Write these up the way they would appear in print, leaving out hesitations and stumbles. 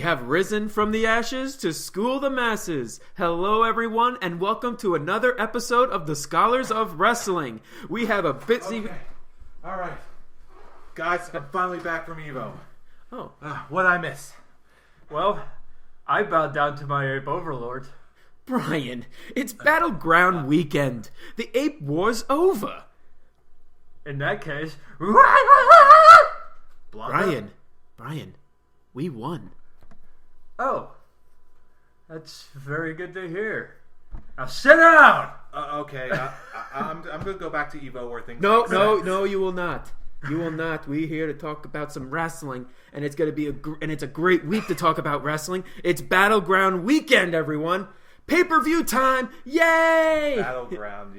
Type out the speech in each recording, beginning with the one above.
have risen from the ashes to school the masses. Hello, everyone, and welcome to another episode of the Scholars of Wrestling. We have a busy... Okay. All right. Guys, I'm finally back from Evo. Oh. What'd I miss? Well, I bowed down to my ape overlord. Brian, it's Battleground weekend. The Ape War's over. In that case... Brian, we won. Oh. That's very good to hear. Now sit down! Okay. I'm going to go back to Evo where things... No, you will not. You will not. We're here to talk about some wrestling, and it's going to be it's a great week to talk about wrestling. It's Battleground weekend, everyone. Pay-per-view time! Yay! Battleground.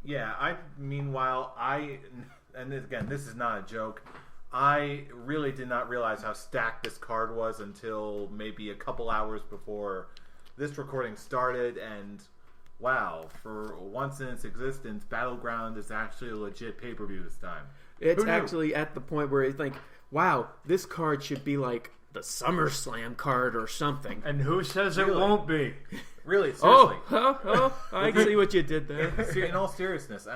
Yeah, meanwhile, and again, this is not a joke, I really did not realize how stacked this card was until maybe a couple hours before this recording started, and wow, for once in its existence, Battleground is actually a legit pay-per-view this time. It's actually at the point where you think, wow, this card should be like the SummerSlam card or something. And who says it won't be? Really, seriously. I see what you did there. In all seriousness,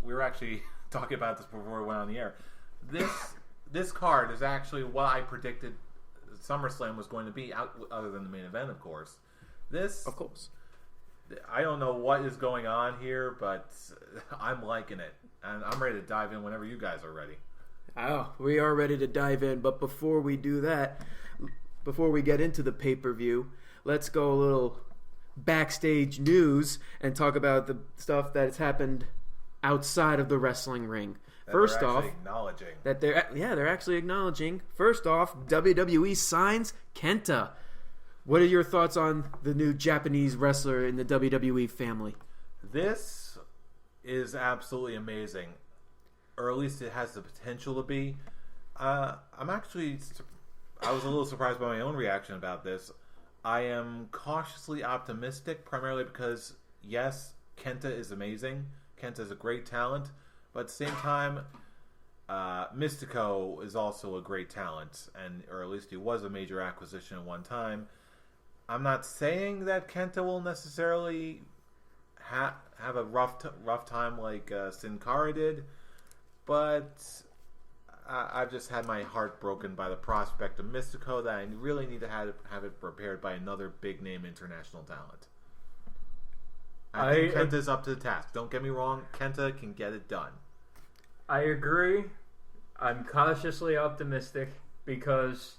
we were actually talking about this before we went on the air. This card is actually what I predicted SummerSlam was going to be, other than the main event, of course. Of course. I don't know what is going on here, but I'm liking it. And I'm ready to dive in whenever you guys are ready. Oh, we are ready to dive in, but before we do that, before we get into the pay-per-view, let's go a little backstage news and talk about the stuff that has happened outside of the wrestling ring. First off, they're actually acknowledging. First off, WWE signs Kenta. What are your thoughts on the new Japanese wrestler in the WWE family? This is absolutely amazing, or at least it has the potential to be. I was a little surprised by my own reaction about this. I am cautiously optimistic, primarily because, yes, Kenta is amazing. Kenta is a great talent. But at the same time, Mystico is also a great talent, or at least he was a major acquisition at one time. I'm not saying that Kenta will necessarily have a rough time like Sin Cara did, but I've just had my heart broken by the prospect of Mystico that I really need to have it prepared by another big-name international talent. I think Kenta's up to the task. Don't get me wrong, Kenta can get it done. I agree. I'm cautiously optimistic because,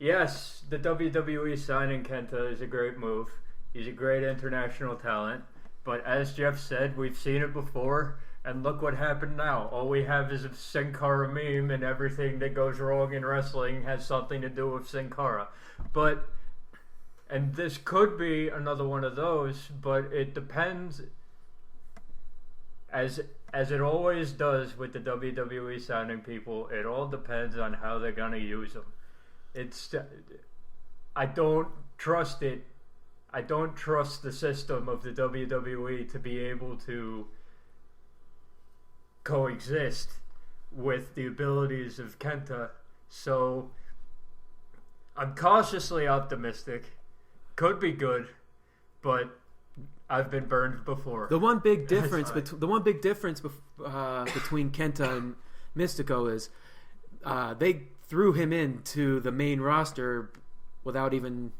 yes, the WWE signing Kenta is a great move. He's a great international talent. But as Jeff said, we've seen it before, and look what happened now. All we have is a Sin Cara meme, and everything that goes wrong in wrestling has something to do with Sin Cara. And this could be another one of those, but it depends, as it always does with the WWE signing people, it all depends on how they're going to use them. I don't trust it. I don't trust the system of the WWE to be able to coexist with the abilities of Kenta. So I'm cautiously optimistic. Could be good, but I've been burned before. The one big difference between Kenta and Mystico is they threw him into the main roster without even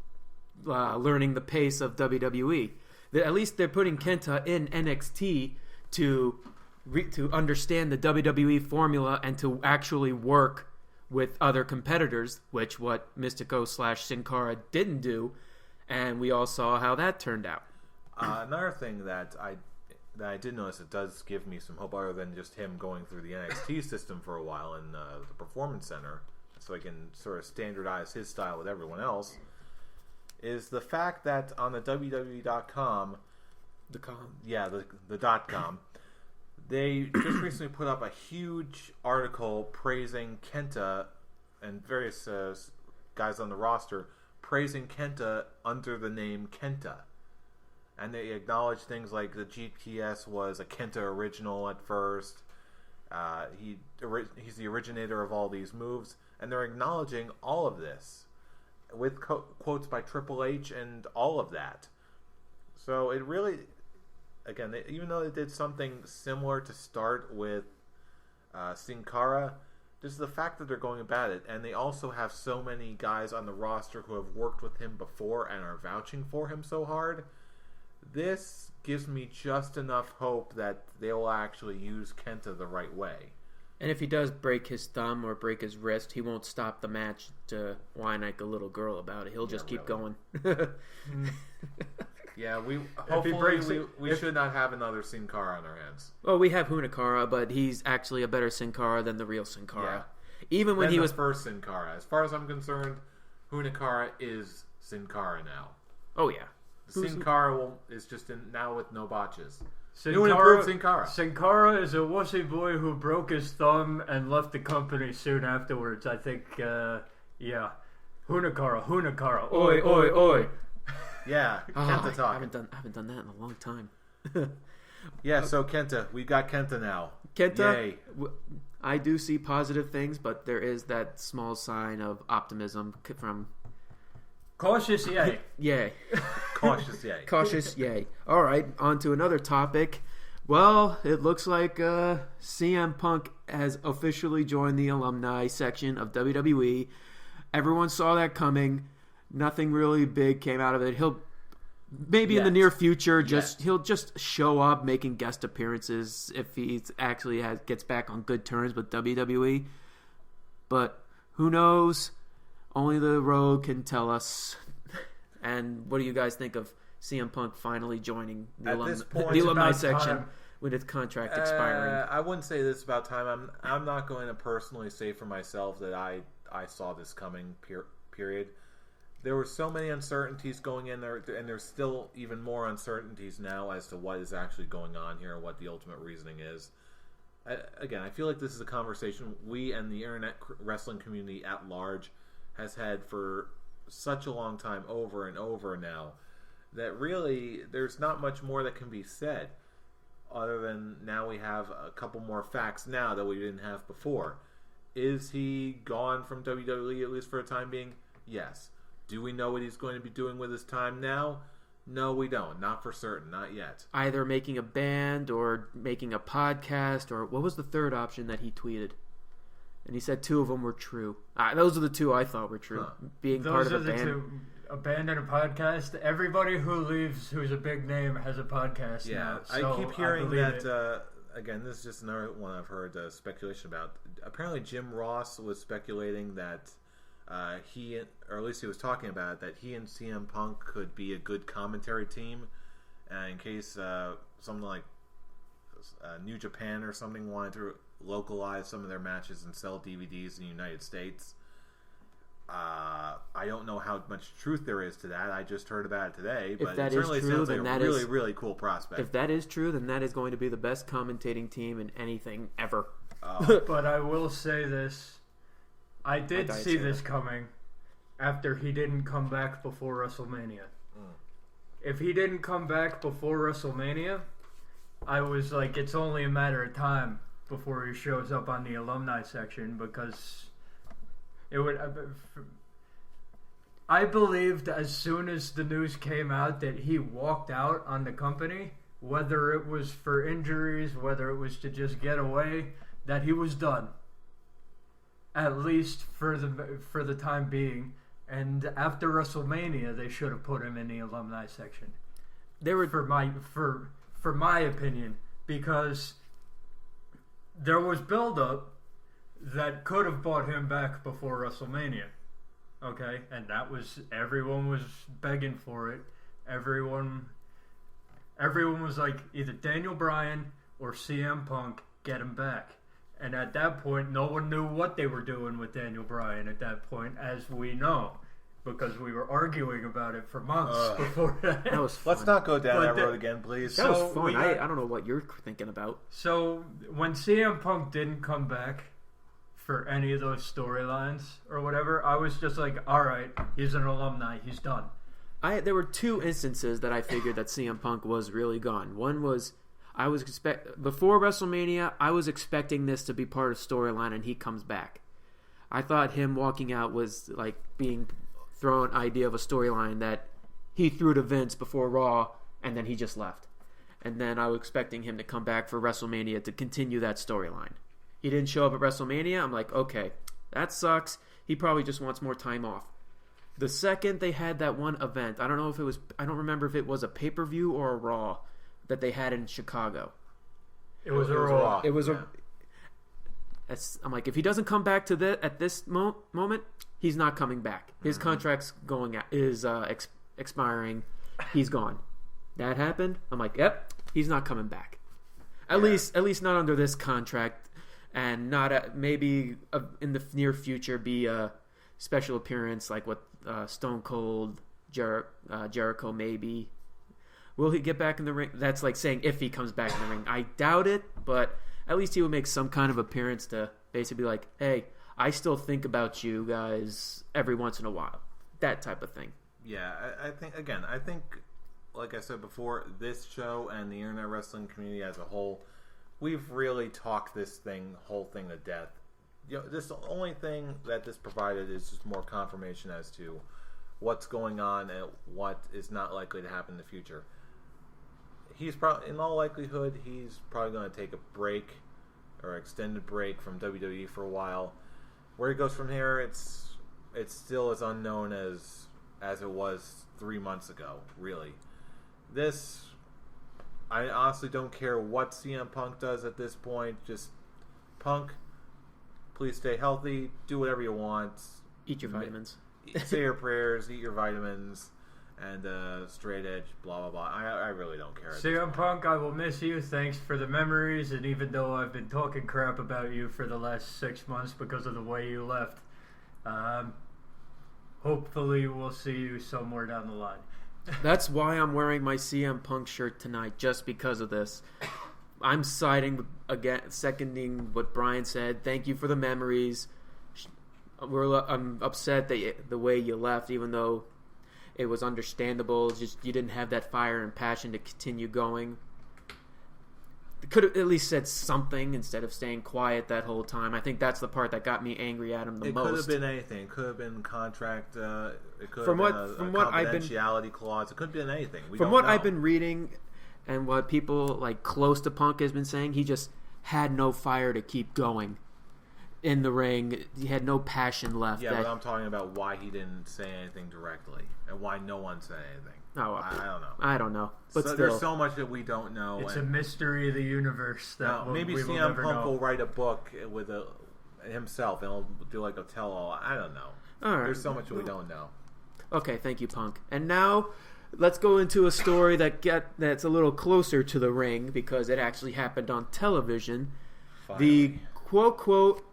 learning the pace of WWE. At least they're putting Kenta in NXT to understand the WWE formula and to actually work with other competitors, which what Mystico / Sin Cara didn't do, and we all saw how that turned out. Another thing that I did notice that does give me some hope, other than just him going through the NXT system for a while in the Performance Center, so he can sort of standardize his style with everyone else, is the fact that on the WWE.com, the .com, they just recently put up a huge article praising Kenta and various guys on the roster praising Kenta under the name Kenta. And they acknowledge things like the GTS was a Kenta original at first. He's the originator of all these moves, and they're acknowledging all of this. with quotes by Triple H and all of that. So it really, again, even though they did something similar to start with Sin Cara, just the fact that they're going about it, and they also have so many guys on the roster who have worked with him before and are vouching for him so hard, this gives me just enough hope that they will actually use Kenta the right way. And if he does break his thumb or break his wrist, he won't stop the match to whine like a little girl about it. He'll just keep going. Yeah, we should not have another Sin Cara on our hands. Well, we have Hunakara, but he's actually a better Sin Cara than the real Sin Cara. Yeah. Even when he was first Sin Cara. As far as I'm concerned, Hunakara is Sin Cara now. Oh yeah. Sin Cara is just now with no botches. New and improved Sin Cara. Sin Cara is a wussy boy who broke his thumb and left the company soon afterwards. I think, yeah. Hunakara. Oi, oi, oi. Yeah, Kenta talk. I haven't done that in a long time. Yeah, so Kenta. We got Kenta now. Kenta, yay. I do see positive things, but there is that small sign of optimism from... Cautious yay. Yay. Cautious yay. Cautious yay. All right, on to another topic. Well, it looks like CM Punk has officially joined the alumni section of WWE. Everyone saw that coming. Nothing really big came out of it. He'll maybe in the near future he'll just show up making guest appearances if he actually gets back on good terms with WWE. But who knows? Only the road can tell us. And what do you guys think of CM Punk finally joining the alumni section with his contract expiring? I wouldn't say this about time. I'm not going to personally say for myself that I saw this coming. Period. There were so many uncertainties going in there, and there's still even more uncertainties now as to what is actually going on here and what the ultimate reasoning is. I feel like this is a conversation we and the internet wrestling community at large has had for such a long time, over and over now, that really there's not much more that can be said other than now we have a couple more facts now that we didn't have before. Is he gone from WWE at least for a time being? Yes. Do we know what he's going to be doing with his time now? No, we don't. Not for certain. Not yet. Either making a band or making a podcast, or what was the third option that he tweeted? And he said two of them were true. Those are the two I thought were true. Huh. Being those part of a band. Two. A band and a podcast. Everybody who leaves who's a big name has a podcast now. So I keep hearing that, again, this is just another one I've heard speculation about. Apparently Jim Ross was speculating that he, or at least he was talking about it, that he and CM Punk could be a good commentary team in case something like New Japan or something wanted to localize some of their matches and sell DVDs in the United States. I don't know how much truth there is to that. I just heard about it today, but it certainly sounds like a really, really cool prospect. If that is true, then that is going to be the best commentating team in anything ever. But I will say this. I did see this coming after he didn't come back before WrestleMania. If he didn't come back before WrestleMania, I was like, it's only a matter of time before he shows up on the alumni section, because it would. I believed as soon as the news came out that he walked out on the company, whether it was for injuries, whether it was to just get away, that he was done. At least for the time being. And after WrestleMania, they should have put him in the alumni section. There were for my opinion, because there was build-up that could have brought him back before WrestleMania. Okay? And that was, everyone was begging for it. Everyone was like, either Daniel Bryan or CM Punk, get him back. And at that point, no one knew what they were doing with Daniel Bryan at that point, as we know, because we were arguing about it for months before that. That was fun. Let's not go down that road again, please. That was fun. I don't know what you're thinking about. So when CM Punk didn't come back for any of those storylines or whatever, I was just like, all right, he's an alumni, he's done. There were two instances that I figured that CM Punk was really gone. One was, before WrestleMania, I was expecting this to be part of storyline, and he comes back. I thought him walking out was like being throw an idea of a storyline that he threw to Vince before Raw, and then he just left. And then I was expecting him to come back for WrestleMania to continue that storyline. He didn't show up at WrestleMania. I'm like, okay, that sucks. He probably just wants more time off. The second they had that one event, I don't remember if it was a pay-per-view or a Raw that they had in Chicago. It was a Raw. It was I'm like, if he doesn't come back to at this moment, he's not coming back. His contract's expiring. He's gone. That happened. I'm like, yep, he's not coming back. At least not under this contract, and not maybe in the near future be a special appearance like what Stone Cold, Jericho maybe. Will he get back in the ring? That's like saying if he comes back in the ring. I doubt it, but at least he would make some kind of appearance to basically be like, hey, I still think about you guys every once in a while. That type of thing. Yeah, I think, like I said before, this show and the internet wrestling community as a whole, we've really talked this whole thing to death. This the only thing that this provided is just more confirmation as to what's going on and what is not likely to happen in the future. He's probably, in all likelihood, he's probably going to take a break or extended break from WWE for a while. Where he goes from here, it's still as unknown as it was 3 months ago. Really, I honestly don't care what CM Punk does at this point. Just Punk, please stay healthy. Do whatever you want. Eat your vitamins. Say your prayers. Eat your vitamins. And straight edge, blah, blah, blah. I really don't care. CM Punk, I will miss you. Thanks for the memories. And even though I've been talking crap about you for the last 6 months because of the way you left, hopefully we'll see you somewhere down the line. That's why I'm wearing my CM Punk shirt tonight, just because of this. I'm siding again, seconding what Brian said. Thank you for the memories. I'm upset that the way you left, even though it was understandable. Just you didn't have that fire and passion to continue going. Could have at least said something instead of staying quiet that whole time. I think that's the part that got me angry at him the most. It could have been anything. It could have been contract. It could from have what, been from a what confidentiality clause. It could have been anything. From what I've been reading and what people like close to Punk has been saying, he just had no fire to keep going in the ring. He had no passion left. Yeah, but I'm talking about why he didn't say anything directly and why no one said anything. Oh, I don't know. I don't know. But so there's so much that we don't know. It's a mystery of the universe that maybe we will CM never Punk know. will write a book with himself and he'll do like a tell-all. I don't know. All right. There's so much we don't know. Okay, thank you, Punk. And now let's go into a story that's a little closer to the ring because it actually happened on television. Finally. The quote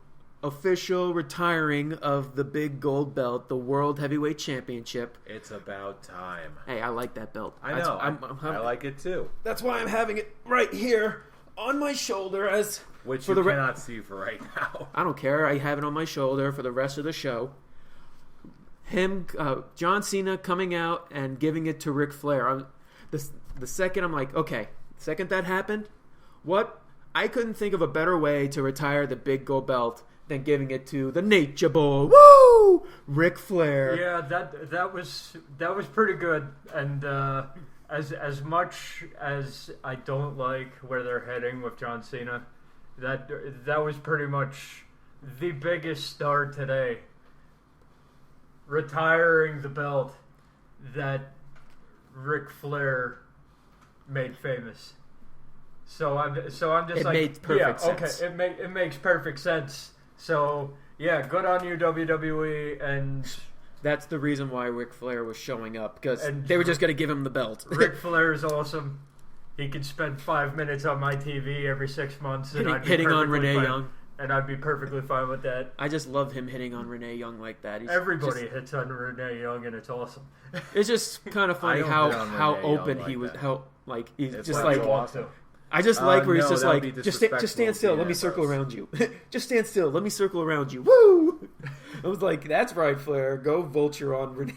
official retiring of the big gold belt, the World Heavyweight Championship. It's about time. Hey, I like that belt. I know. I like it too. That's why I'm having it right here on my shoulder Which you cannot see for right now. I don't care. I have it on my shoulder for the rest of the show. John Cena coming out and giving it to Ric Flair. The second I'm like, okay, the second that happened, I couldn't think of a better way to retire the big gold belt than giving it to the Nature Boy. Woo! Ric Flair. Yeah, that was pretty good. And as much as I don't like where they're heading with John Cena, that was pretty much the biggest star today. Retiring the belt that Ric Flair made famous. So I'm just it made perfect sense. Okay, it makes perfect sense. So yeah, good on you, WWE, and that's the reason why Ric Flair was showing up because they were just going to give him the belt. Ric Flair is awesome. He could spend 5 minutes on my TV every 6 months, and hitting on Renee Young. And I'd be perfectly fine with that. I just love him hitting on Renee Young like that. Everybody hits on Renee Young, and it's awesome. It's just kind of funny how open he was. How he's it's just like I just like where he's just like just stand still. Let me Ambrose. circle around you. Just stand still. Let me circle around you. Woo! I was like, that's right, Flair. Go vulture on Renee.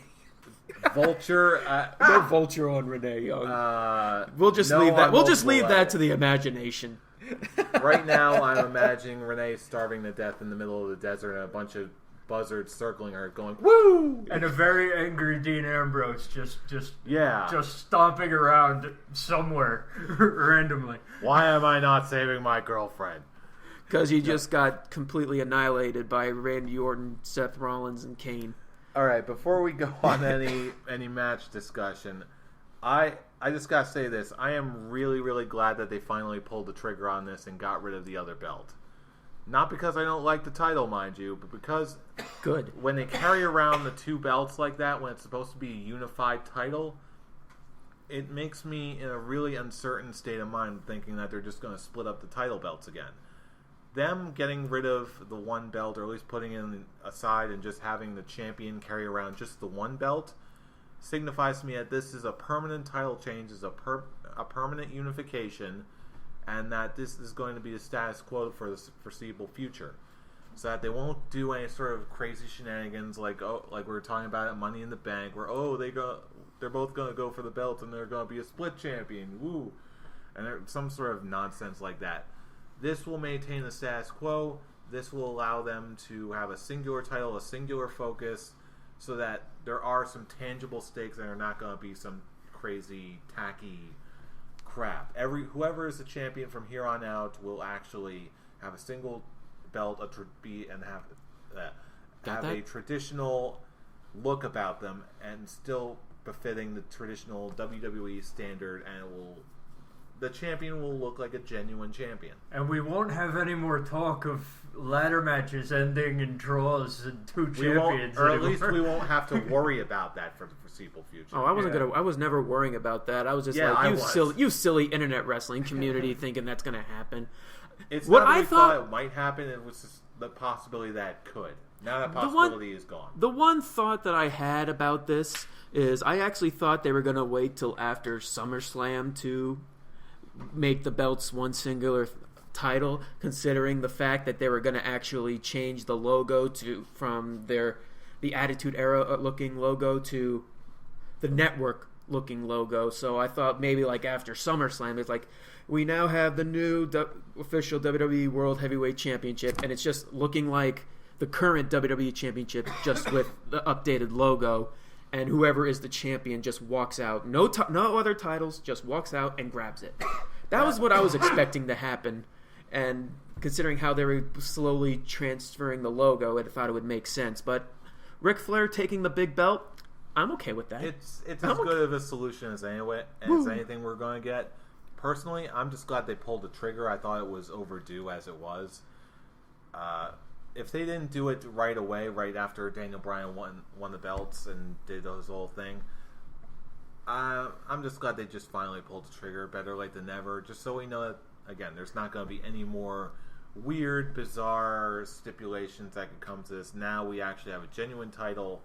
Vulture. Go vulture on Renee Young. We'll just no leave that. We'll just leave levels. that to the imagination. Right now, I'm imagining Renee starving to death in the middle of the desert and a bunch of buzzards circling her, going "Woo!" And a very angry Dean Ambrose just stomping around somewhere randomly. Why am I not saving my girlfriend? Because you just got completely annihilated by Randy Orton, Seth Rollins, and Kane. All right, before we go on any match discussion, I just gotta say this: I am really, really glad that they finally pulled the trigger on this and got rid of the other belt. Not because I don't like the title, mind you, but because when they carry around the two belts like that, when it's supposed to be a unified title, it makes me in a really uncertain state of mind thinking that they're just going to split up the title belts again. Them getting rid of the one belt, or at least putting it aside and just having the champion carry around just the one belt, signifies to me that this is a permanent title change, is a permanent unification, and that this is going to be the status quo for the foreseeable future, so that they won't do any sort of crazy shenanigans like we were talking about at Money in the Bank, where they're both going to go for the belt and they're going to be a split champion, woo, and some sort of nonsense like that. This will maintain the status quo. This will allow them to have a singular title, a singular focus, so that there are some tangible stakes and are not going to be some crazy tacky crap. Whoever is the champion from here on out will actually have a single belt, have a traditional look about them, and still befitting the traditional WWE standard. And the champion will look like a genuine champion. And we won't have any more talk of ladder matches ending in draws and two champions. Or at least we won't have to worry about that for the foreseeable future. Oh, I was never worrying about that. I was just you silly internet wrestling community thinking that's going to happen. It's what I thought it might happen. It was just the possibility that it could. Now that possibility is gone. The one thought that I had about this is I actually thought they were going to wait till after SummerSlam to make the belts one singular title, considering the fact that they were going to actually change the logo from the Attitude Era looking logo to the network looking logo. So I thought maybe like after SummerSlam, it's like we now have the new official WWE World Heavyweight Championship, and it's just looking like the current WWE Championship, just with the updated logo. And whoever is the champion just walks out. No other titles, just walks out and grabs it. That was what I was expecting to happen. And considering how they were slowly transferring the logo, I thought it would make sense. But Ric Flair taking the big belt, I'm okay with that. It's as good of a solution as anything we're going to get. Personally, I'm just glad they pulled the trigger. I thought it was overdue as it was. If they didn't do it right away, right after Daniel Bryan won the belts and did his whole thing, I'm just glad they just finally pulled the trigger. Better late than never. Just so we know that, again, there's not going to be any more weird, bizarre stipulations that can come to this. Now we actually have a genuine title,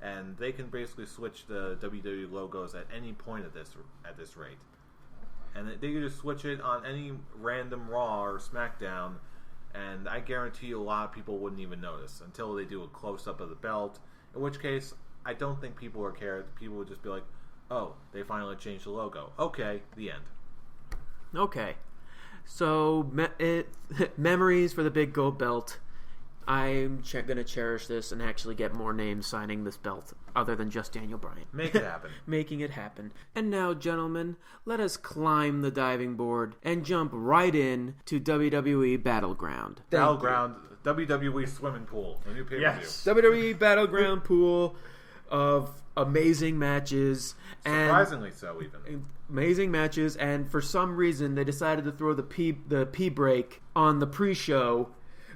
and they can basically switch the WWE logos at any point at this rate. And they can just switch it on any random Raw or SmackDown, and I guarantee you a lot of people wouldn't even notice until they do a close-up of the belt, in which case I don't think people would care. People would just be like, oh, they finally changed the logo. Okay, the end. Okay. So, memories for the big gold belt. I'm going to cherish this and actually get more names signing this belt other than just Daniel Bryan. Make it happen. Making it happen. And now, gentlemen, let us climb the diving board and jump right in to WWE Battleground. Battleground, WWE swimming pool. A new pay-per-view. Yes. WWE Battleground pool of amazing matches. Surprisingly so, even. Amazing matches, and for some reason they decided to throw the pee break on the pre-show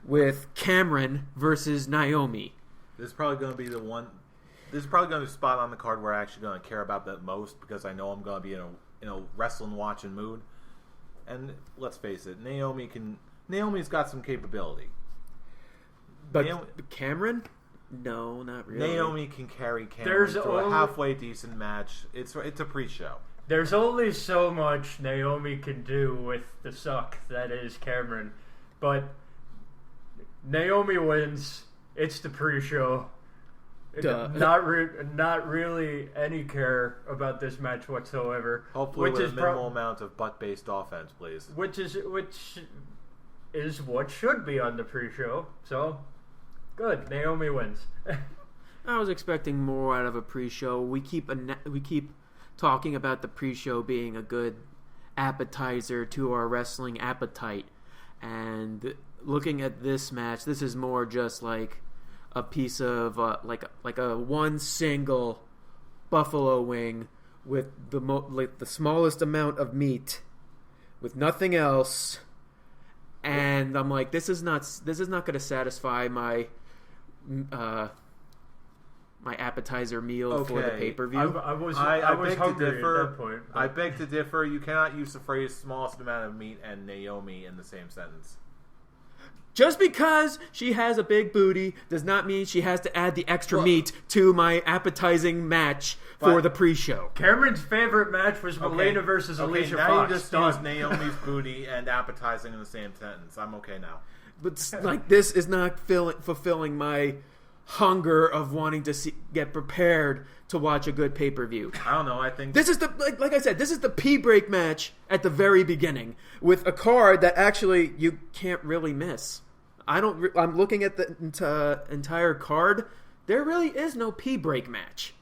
with Cameron versus Naomi. This is probably going to be the one. This is probably going to be a spot on the card where I'm actually going to care about that most, because I know I'm going to be in a wrestling watching mood. And let's face it, Naomi's got some capability. But Cameron? No, not really. Naomi can carry Cameron through a halfway decent match. It's a pre-show. There's only so much Naomi can do with the suck that is Cameron. But Naomi wins. It's the pre-show. Not really any care about this match whatsoever. Hopefully with a minimal amount of butt-based offense, please. Which is what should be on the pre-show. So Good. Naomi wins. I was expecting more out of a pre-show. We keep talking about the pre-show being a good appetizer to our wrestling appetite, and looking at this match, this is more just like a piece of like a one single buffalo wing with the smallest amount of meat, with nothing else. And I'm like, this is not going to satisfy my my appetizer meal for the pay-per-view. I was hungry at that point. But... I beg to differ. You cannot use the phrase smallest amount of meat and Naomi in the same sentence. Just because she has a big booty does not mean she has to add the extra meat to my appetizing match for the pre-show. Cameron's favorite match was Milena versus Alicia now Fox. You just used Naomi's booty and appetizing in the same sentence. I'm okay now. But like, this is not fulfilling my hunger of wanting to get prepared to watch a good pay-per-view. I don't know. I think this is like I said, this is the P-break match at the very beginning with a card that actually you can't really miss. I'm looking at the entire card. There really is no P-break match.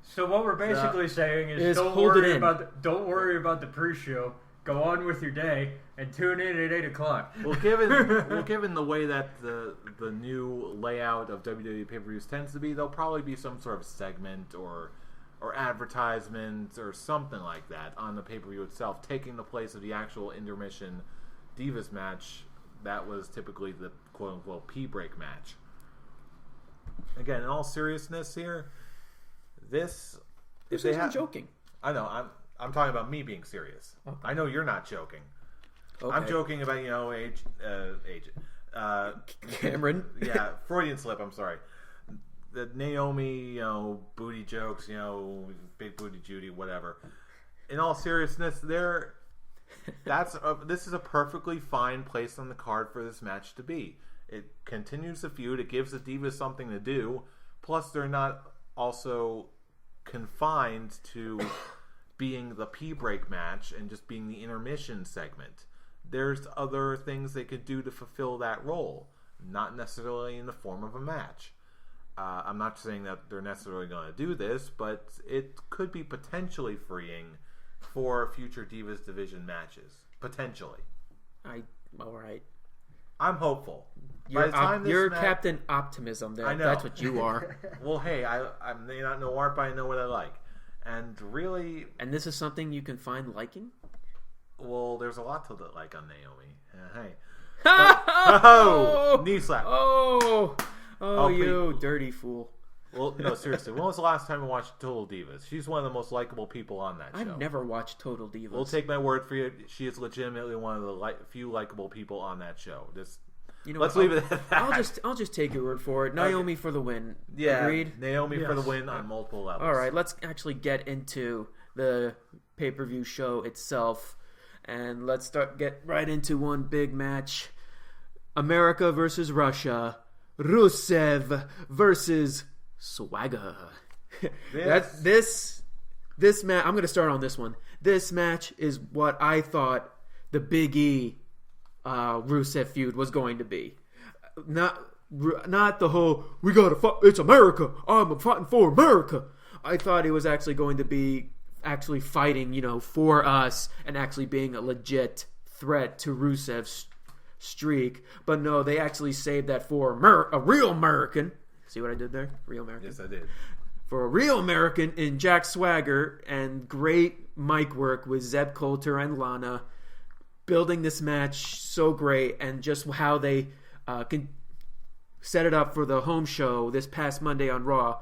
So what we're basically saying is don't worry about the pre-show. Go on with your day and tune in at 8 o'clock. Well, given the way that the new layout of WWE pay-per-views tends to be, there'll probably be some sort of segment or advertisement or something like that on the pay-per-view itself, taking the place of the actual intermission Divas match that was typically the quote-unquote P-break match. Again, in all seriousness here, this isn't joking. I know, I'm talking about me being serious. Okay. I know you're not joking. Okay. I'm joking about, Cameron. Yeah, Freudian slip, I'm sorry. The Naomi, booty jokes, big booty Judy, whatever. In all seriousness, this is a perfectly fine place on the card for this match to be. It continues the feud. It gives the Divas something to do. Plus, they're not also confined to being the P-break match and just being the intermission segment. There's other things they could do to fulfill that role, not necessarily in the form of a match. I'm not saying that they're necessarily going to do this, but it could be potentially freeing for future Divas Division matches. Potentially. All right. I'm hopeful. You're Captain Optimism there. I know. That's what you are. Well, hey, I may not know art, but I know what I like. And really... And this is something you can find liking? Well, there's a lot to like on Naomi. Hey. Knee slap. Oh, you dirty fool. Well, no, seriously. When was the last time you watched Total Divas? She's one of the most likable people on that show. I've never watched Total Divas. We'll take my word for it. She is legitimately one of the few likable people on that show. Let's leave it at that. I'll just take your word for it. Naomi for the win. Yeah, agreed? Naomi for the win on multiple levels. All right, let's actually get into the pay-per-view show itself, and let's get right into one big match: America versus Russia, Rusev versus Swagger. This match. I'm going to start on this one. This match is what I thought the Big E Rusev feud was going to be. Not the whole we gotta fight. It's America. I'm fighting for America. I thought it was actually going to be fighting, for us and actually being a legit threat to Rusev's streak. But no, they actually saved that for a real American. See what I did there? Real American. Yes, I did. For a real American in Jack Swagger, and great mic work with Zeb Colter and Lana, building this match so great, and just how they can set it up for the home show this past Monday on Raw.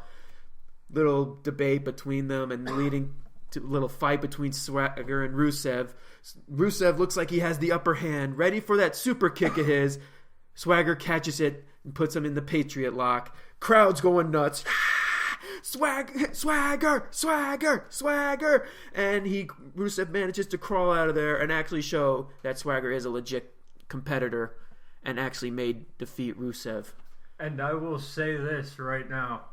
Little debate between them and leading to a little fight between Swagger and Rusev. Rusev looks like he has the upper hand, ready for that super kick of his. Swagger catches it and puts him in the Patriot lock. Crowd's going nuts. Swagger. And Rusev manages to crawl out of there and actually show that Swagger is a legit competitor and actually defeat Rusev. And I will say this right now,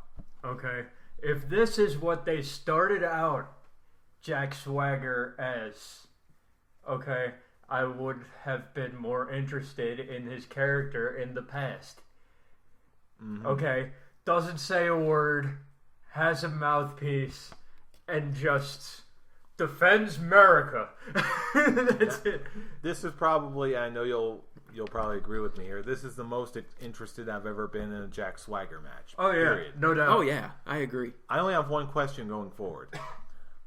okay? If this is what they started out Jack Swagger as, okay, I would have been more interested in his character in the past. Okay? Doesn't say a word, has a mouthpiece, and just defends America. That's it. This is probably, I know you'll probably agree with me here, this is the most interested I've ever been in a Jack Swagger match. Oh, yeah. Period. No doubt. Oh, yeah. I agree. I only have one question going forward.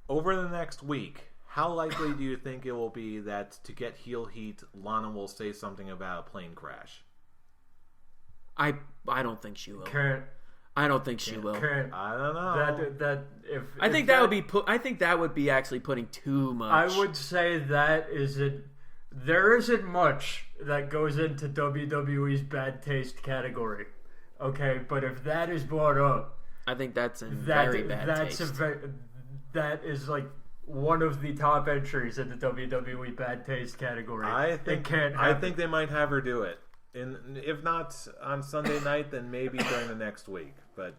Over the next week, how likely do you think it will be that to get heel heat, Lana will say something about a plane crash? I don't think she will. Can't. I don't think she will. Can't. I don't know. I think that would be. I think that would be actually putting too much. I would say that isn't. There isn't much that goes into WWE's bad taste category. Okay, but if that is brought up, I think that's in very bad taste. That is like one of the top entries in the WWE bad taste category. I think it can't happen. I think they might have her do it. And if not on Sunday night, then maybe during the next week. But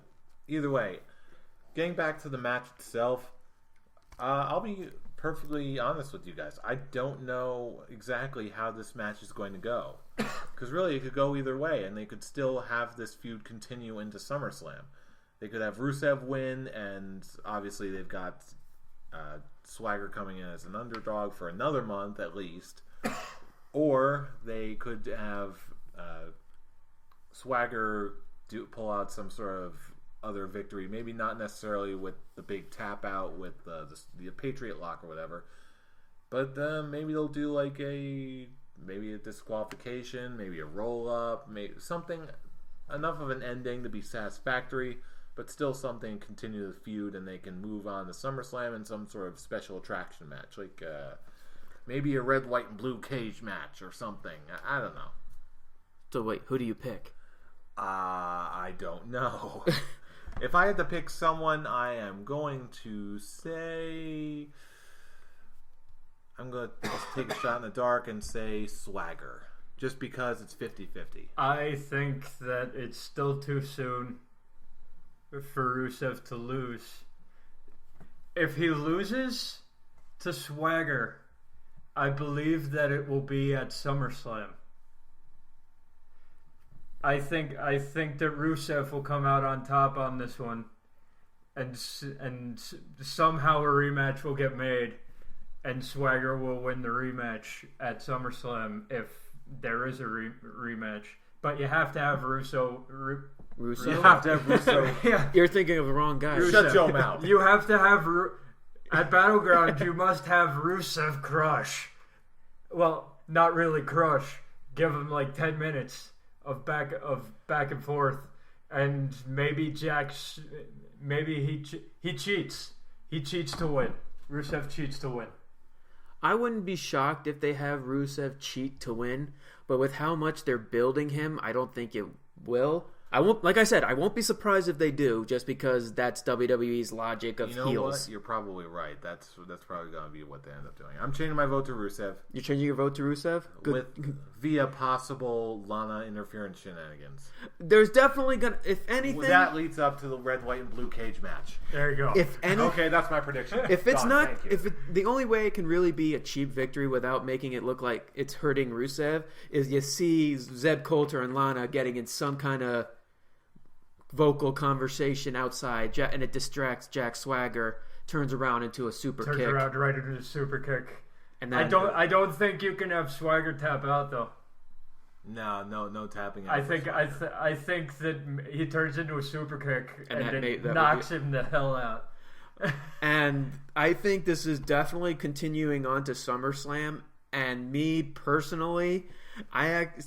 either way, getting back to the match itself, I'll be perfectly honest with you guys. I don't know exactly how this match is going to go. Because really, it could go either way, and they could still have this feud continue into SummerSlam. They could have Rusev win, and obviously they've got Swagger coming in as an underdog for another month at least. Or they could have Swagger pull out some sort of other victory. Maybe not necessarily with the big tap out with the Patriot Lock or whatever. But maybe they'll do like maybe a disqualification, maybe a roll up, maybe something enough of an ending to be satisfactory, but still something to continue the feud, and they can move on to SummerSlam in some sort of special attraction match, like maybe a red, white, and blue cage match or something. I don't know. So wait, who do you pick? I don't know. If I had to pick someone, I am going to say... I'm going to just take a shot in the dark and say Swagger. Just because it's 50-50. I think that it's still too soon for Rusev to lose. If he loses to Swagger, I believe that it will be at SummerSlam. I think that Rusev will come out on top on this one, and somehow a rematch will get made, and Swagger will win the rematch at SummerSlam if there is a rematch. But you have to have Russo. You have to have Russo. Yeah. You're thinking of the wrong guy. Shut your mouth. You have to have at Battleground. You must have Rusev crush. Well, not really crush. Give him like 10 minutes of back and forth, and maybe he cheats. He cheats to win. Rusev cheats to win. I wouldn't be shocked if they have Rusev cheat to win, but with how much they're building him, I don't think it will. I won't. Like I said, I won't be surprised if they do, just because that's WWE's logic of heels. You know what? You're probably right. That's probably going to be what they end up doing. I'm changing my vote to Rusev. You're changing your vote to Rusev? Good. Via possible Lana interference shenanigans. There's definitely going to, if anything... Well, that leads up to the red, white, and blue cage match. There you go. Okay, that's my prediction. If it's not... The only way it can really be a cheap victory without making it look like it's hurting Rusev is you see Zeb Colter and Lana getting in some kind of vocal conversation outside, and it distracts Jack Swagger, turns around into a super kick. Turns around right into a super kick. And I don't think you can have Swagger tap out though. No tapping out. I think that he turns into a super kick and it that knocks him the hell out. And I think this is definitely continuing on to SummerSlam. And me personally,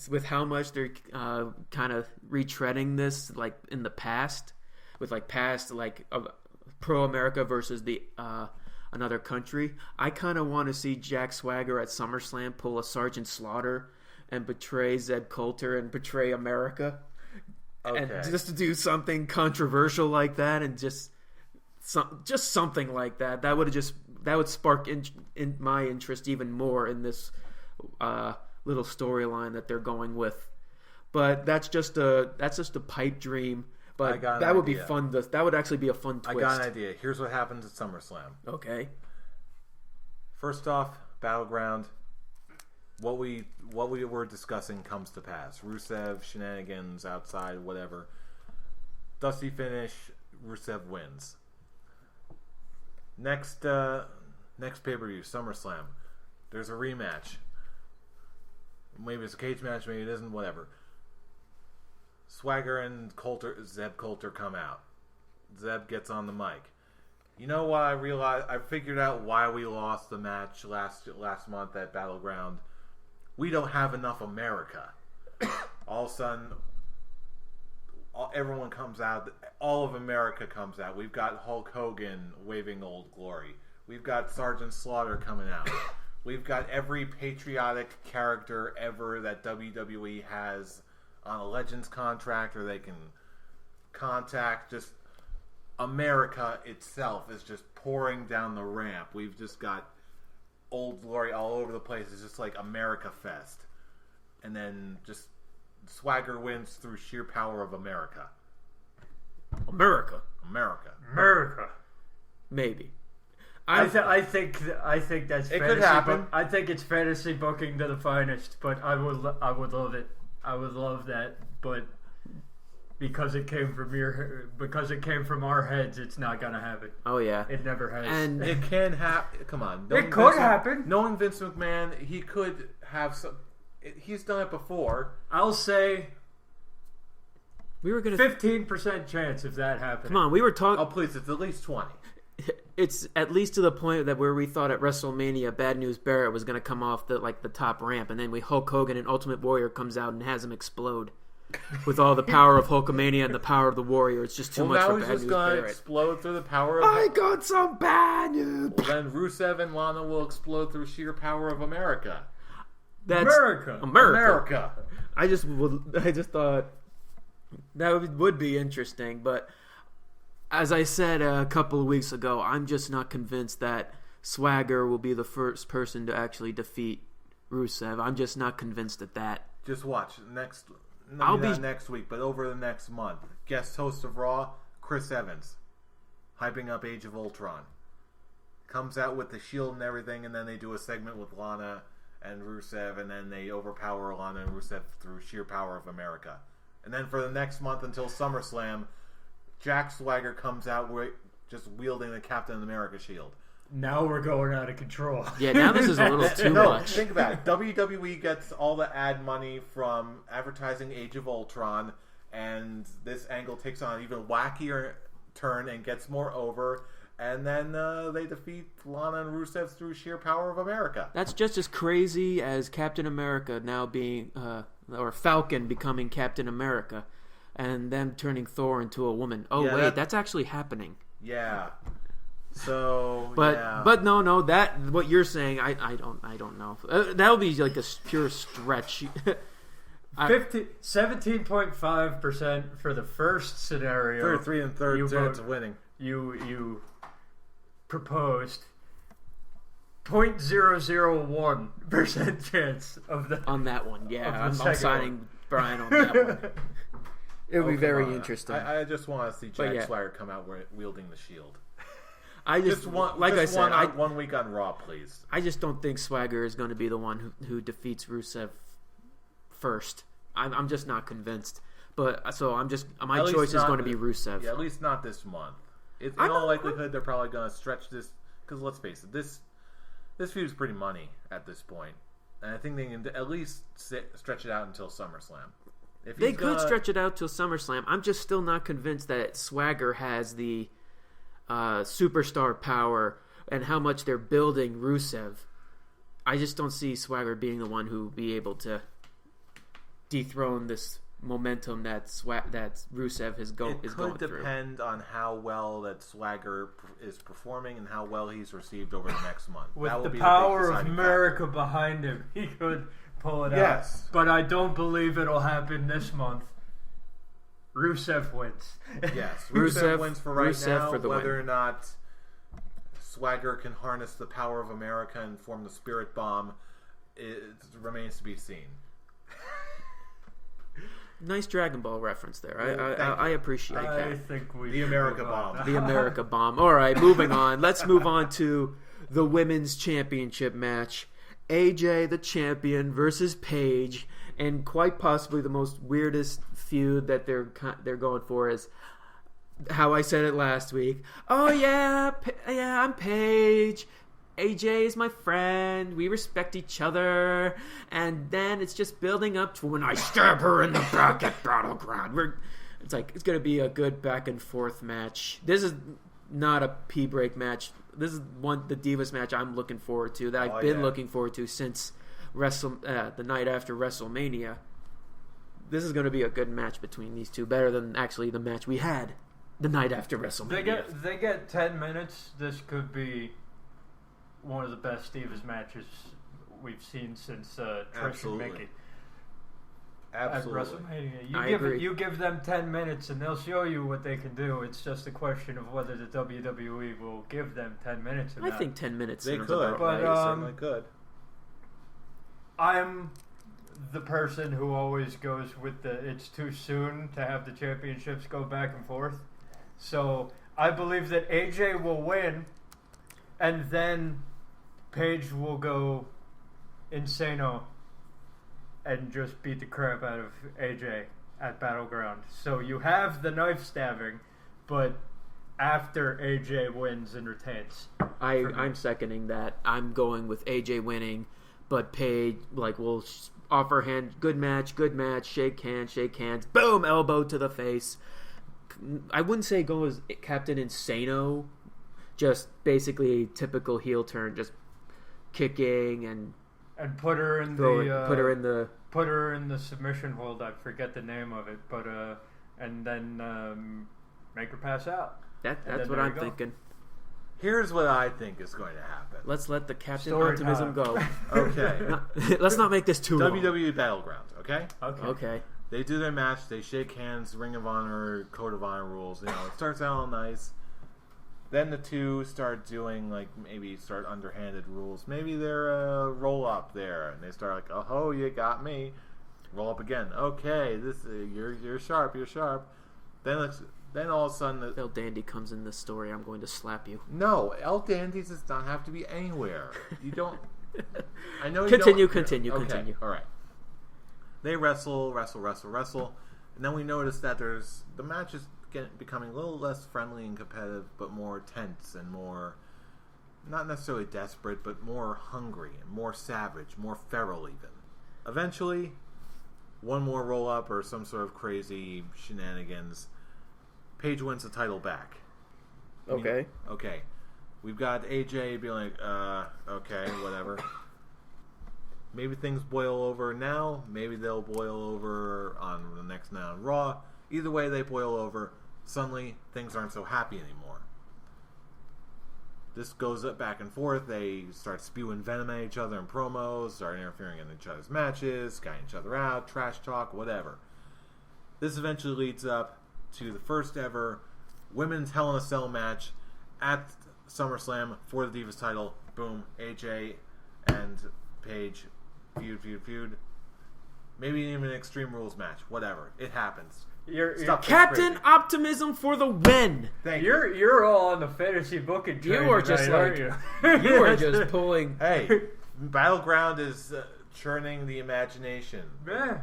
with how much they're kind of retreading this, like in the past, with like past like Pro America versus the another country, I kind of want to see Jack Swagger at SummerSlam pull a Sergeant Slaughter and betray Zeb Colter and betray America, and just to do something controversial like that, and just something like that. That would spark in my interest even more in this little storyline that they're going with. But that's just a pipe dream. But that would be fun. That would actually be a fun twist. I got an idea. Here's what happens at SummerSlam. Okay. First off, Battleground. What we were discussing comes to pass. Rusev, shenanigans outside, whatever. Dusty finish. Rusev wins. Next pay-per-view, SummerSlam. There's a rematch. Maybe it's a cage match, maybe it isn't, whatever. Swagger and Zeb Colter come out. Zeb gets on the mic. You know what I realized? I figured out why we lost the match last month at Battleground. We don't have enough America. All of a sudden, everyone comes out. All of America comes out. We've got Hulk Hogan waving Old Glory. We've got Sergeant Slaughter coming out. We've got every patriotic character ever that WWE has on a Legends contract or they can contact. Just America itself is just pouring down the ramp. We've just got Old Glory all over the place. It's just like America Fest. And then just Swagger wins through sheer power of America. America. Maybe. I think that's it fantasy. Could happen. I think it's fantasy booking to the finest, but I would love it. I would love that, but because it came from our heads, it's not gonna happen. Oh yeah, it never has. And it can happen. Come on, it could happen. Knowing Vince McMahon, he could have some. He's done it before. I'll say we were gonna 15% chance if that happened. Come on, we were talking. Oh please, it's at least 20. It's at least to the point that where we thought at WrestleMania, Bad News Barrett was going to come off the top ramp, and then Hulk Hogan and Ultimate Warrior comes out and has him explode with all the power of Hulkamania and the power of the Warrior. It's just too much for Bad News Barrett. Now he's just going to explode through the power of... I got some bad news! Well, then Rusev and Lana will explode through sheer power of America. That's America. I just thought that would be interesting, but... As I said a couple of weeks ago, I'm just not convinced that Swagger will be the first person to actually defeat Rusev. I'm just not convinced at that. Just watch next week, but over the next month. Guest host of Raw, Chris Evans, hyping up Age of Ultron. Comes out with the Shield and everything, and then they do a segment with Lana and Rusev, and then they overpower Lana and Rusev through sheer power of America. And then for the next month until SummerSlam, Jack Swagger comes out just wielding the Captain America shield. Now we're going out of control. Yeah, now this is a little too much. Think about it. WWE gets all the ad money from advertising Age of Ultron, and this angle takes on an even wackier turn and gets more over, and then they defeat Lana and Rusev through sheer power of America. That's just as crazy as Captain America now being, or Falcon becoming Captain America. And them turning Thor into a woman. Oh yeah, wait, that's actually happening. Yeah. So, but no, that what you're saying, I don't know. That would be like a pure stretch. 17.5% for the first scenario. 33 and third chance of winning. You proposed 0.001% chance of that on that one. Yeah, I'm signing Brian on that one. It would be very interesting. I just want to see Jack Swagger come out wielding the shield. I just want, like I said, one week on Raw, please. I just don't think Swagger is going to be the one who defeats Rusev first. I'm just not convinced. But so my choice is going to be Rusev. Yeah, at least not this month. In all likelihood, they're probably going to stretch this because let's face it, this feud's pretty money at this point, and I think they can at least stretch it out until SummerSlam. They could stretch it out till SummerSlam. I'm just still not convinced that Swagger has the superstar power and how much they're building Rusev. I just don't see Swagger being the one who will be able to dethrone this momentum that Rusev is going through. It could depend on how well that Swagger is performing and how well he's received over the next month. With the power of America behind him, he could pull it out. But I don't believe it'll happen this month. Rusev wins. Yes, Rusev wins for right now. For the whether or not Swagger can harness the power of America and form the Spirit Bomb, it remains to be seen. Nice Dragon Ball reference there. I appreciate that. I think the America Bomb. The America Bomb. All right, moving on. Let's move on to the Women's Championship match. AJ, the champion, versus Paige, and quite possibly the most weirdest feud that they're going for is how I said it last week. Oh yeah, I'm Paige. AJ is my friend. We respect each other. And then it's just building up to when I stab her in the back at Battleground. It's going to be a good back and forth match. This is not a pee break match. This is the Divas match I'm looking forward to, that I've been looking forward to since the night after WrestleMania. This is going to be a good match between these two, better than actually the match we had the night after WrestleMania. They get 10 minutes. This could be one of the best Divas matches we've seen since Trish and Mickey. Absolutely. At WrestleMania. You give them 10 minutes and they'll show you what they can do. It's just a question of whether the WWE will give them 10 minutes or not. I think 10 minutes. They could. But, they certainly could. I'm the person who always goes with it's too soon to have the championships go back and forth. So I believe that AJ will win, and then Paige will go insano and just beat the crap out of AJ at Battleground. So you have the knife stabbing, but after AJ wins and retains. I'm seconding that. I'm going with AJ winning, but Paige will offer hand. Good match, shake hands, boom, elbow to the face. I wouldn't say go as Captain Insano, just basically a typical heel turn, just kicking and put her in the submission hold. I forget the name of it, but and then make her pass out. That's what I'm thinking. Here's what I think is going to happen. Let's let the Captain Optimism go. Okay. Let's not make this too long. WWE Battleground, okay? Okay. They do their match. They shake hands. Ring of Honor, Code of Honor rules. It starts out all nice. Then the two start doing maybe underhanded rules. Maybe they're roll up there, and they start oh, you got me. Roll up again. Okay, you're sharp. You're sharp. Then all of a sudden, El Dandy comes in this story. I'm going to slap you. No, El Dandy does not have to be anywhere. You don't. I know. Continue. Okay, all right. They wrestle, and then we notice that the match is becoming a little less friendly and competitive, but more tense and more, not necessarily desperate, but more hungry and more savage, more feral even. Eventually, one more roll-up or some sort of crazy shenanigans, Paige wins the title back. Okay. Okay. We've got AJ being okay, whatever. Maybe things boil over now. Maybe they'll boil over on the next night on Raw. Either way, they boil over. Suddenly, things aren't so happy anymore. This goes up back and forth. They start spewing venom at each other in promos, start interfering in each other's matches, guying each other out, trash talk, whatever. This eventually leads up to the first ever Women's Hell in a Cell match at SummerSlam for the Divas title. Boom, AJ and Paige feud. Maybe even an Extreme Rules match. Whatever. It happens. Captain Optimism for the win. Thank you. You're all on the fantasy booking train. You are just aren't you? You are just pulling. Hey, Battleground is churning the imagination. Yeah.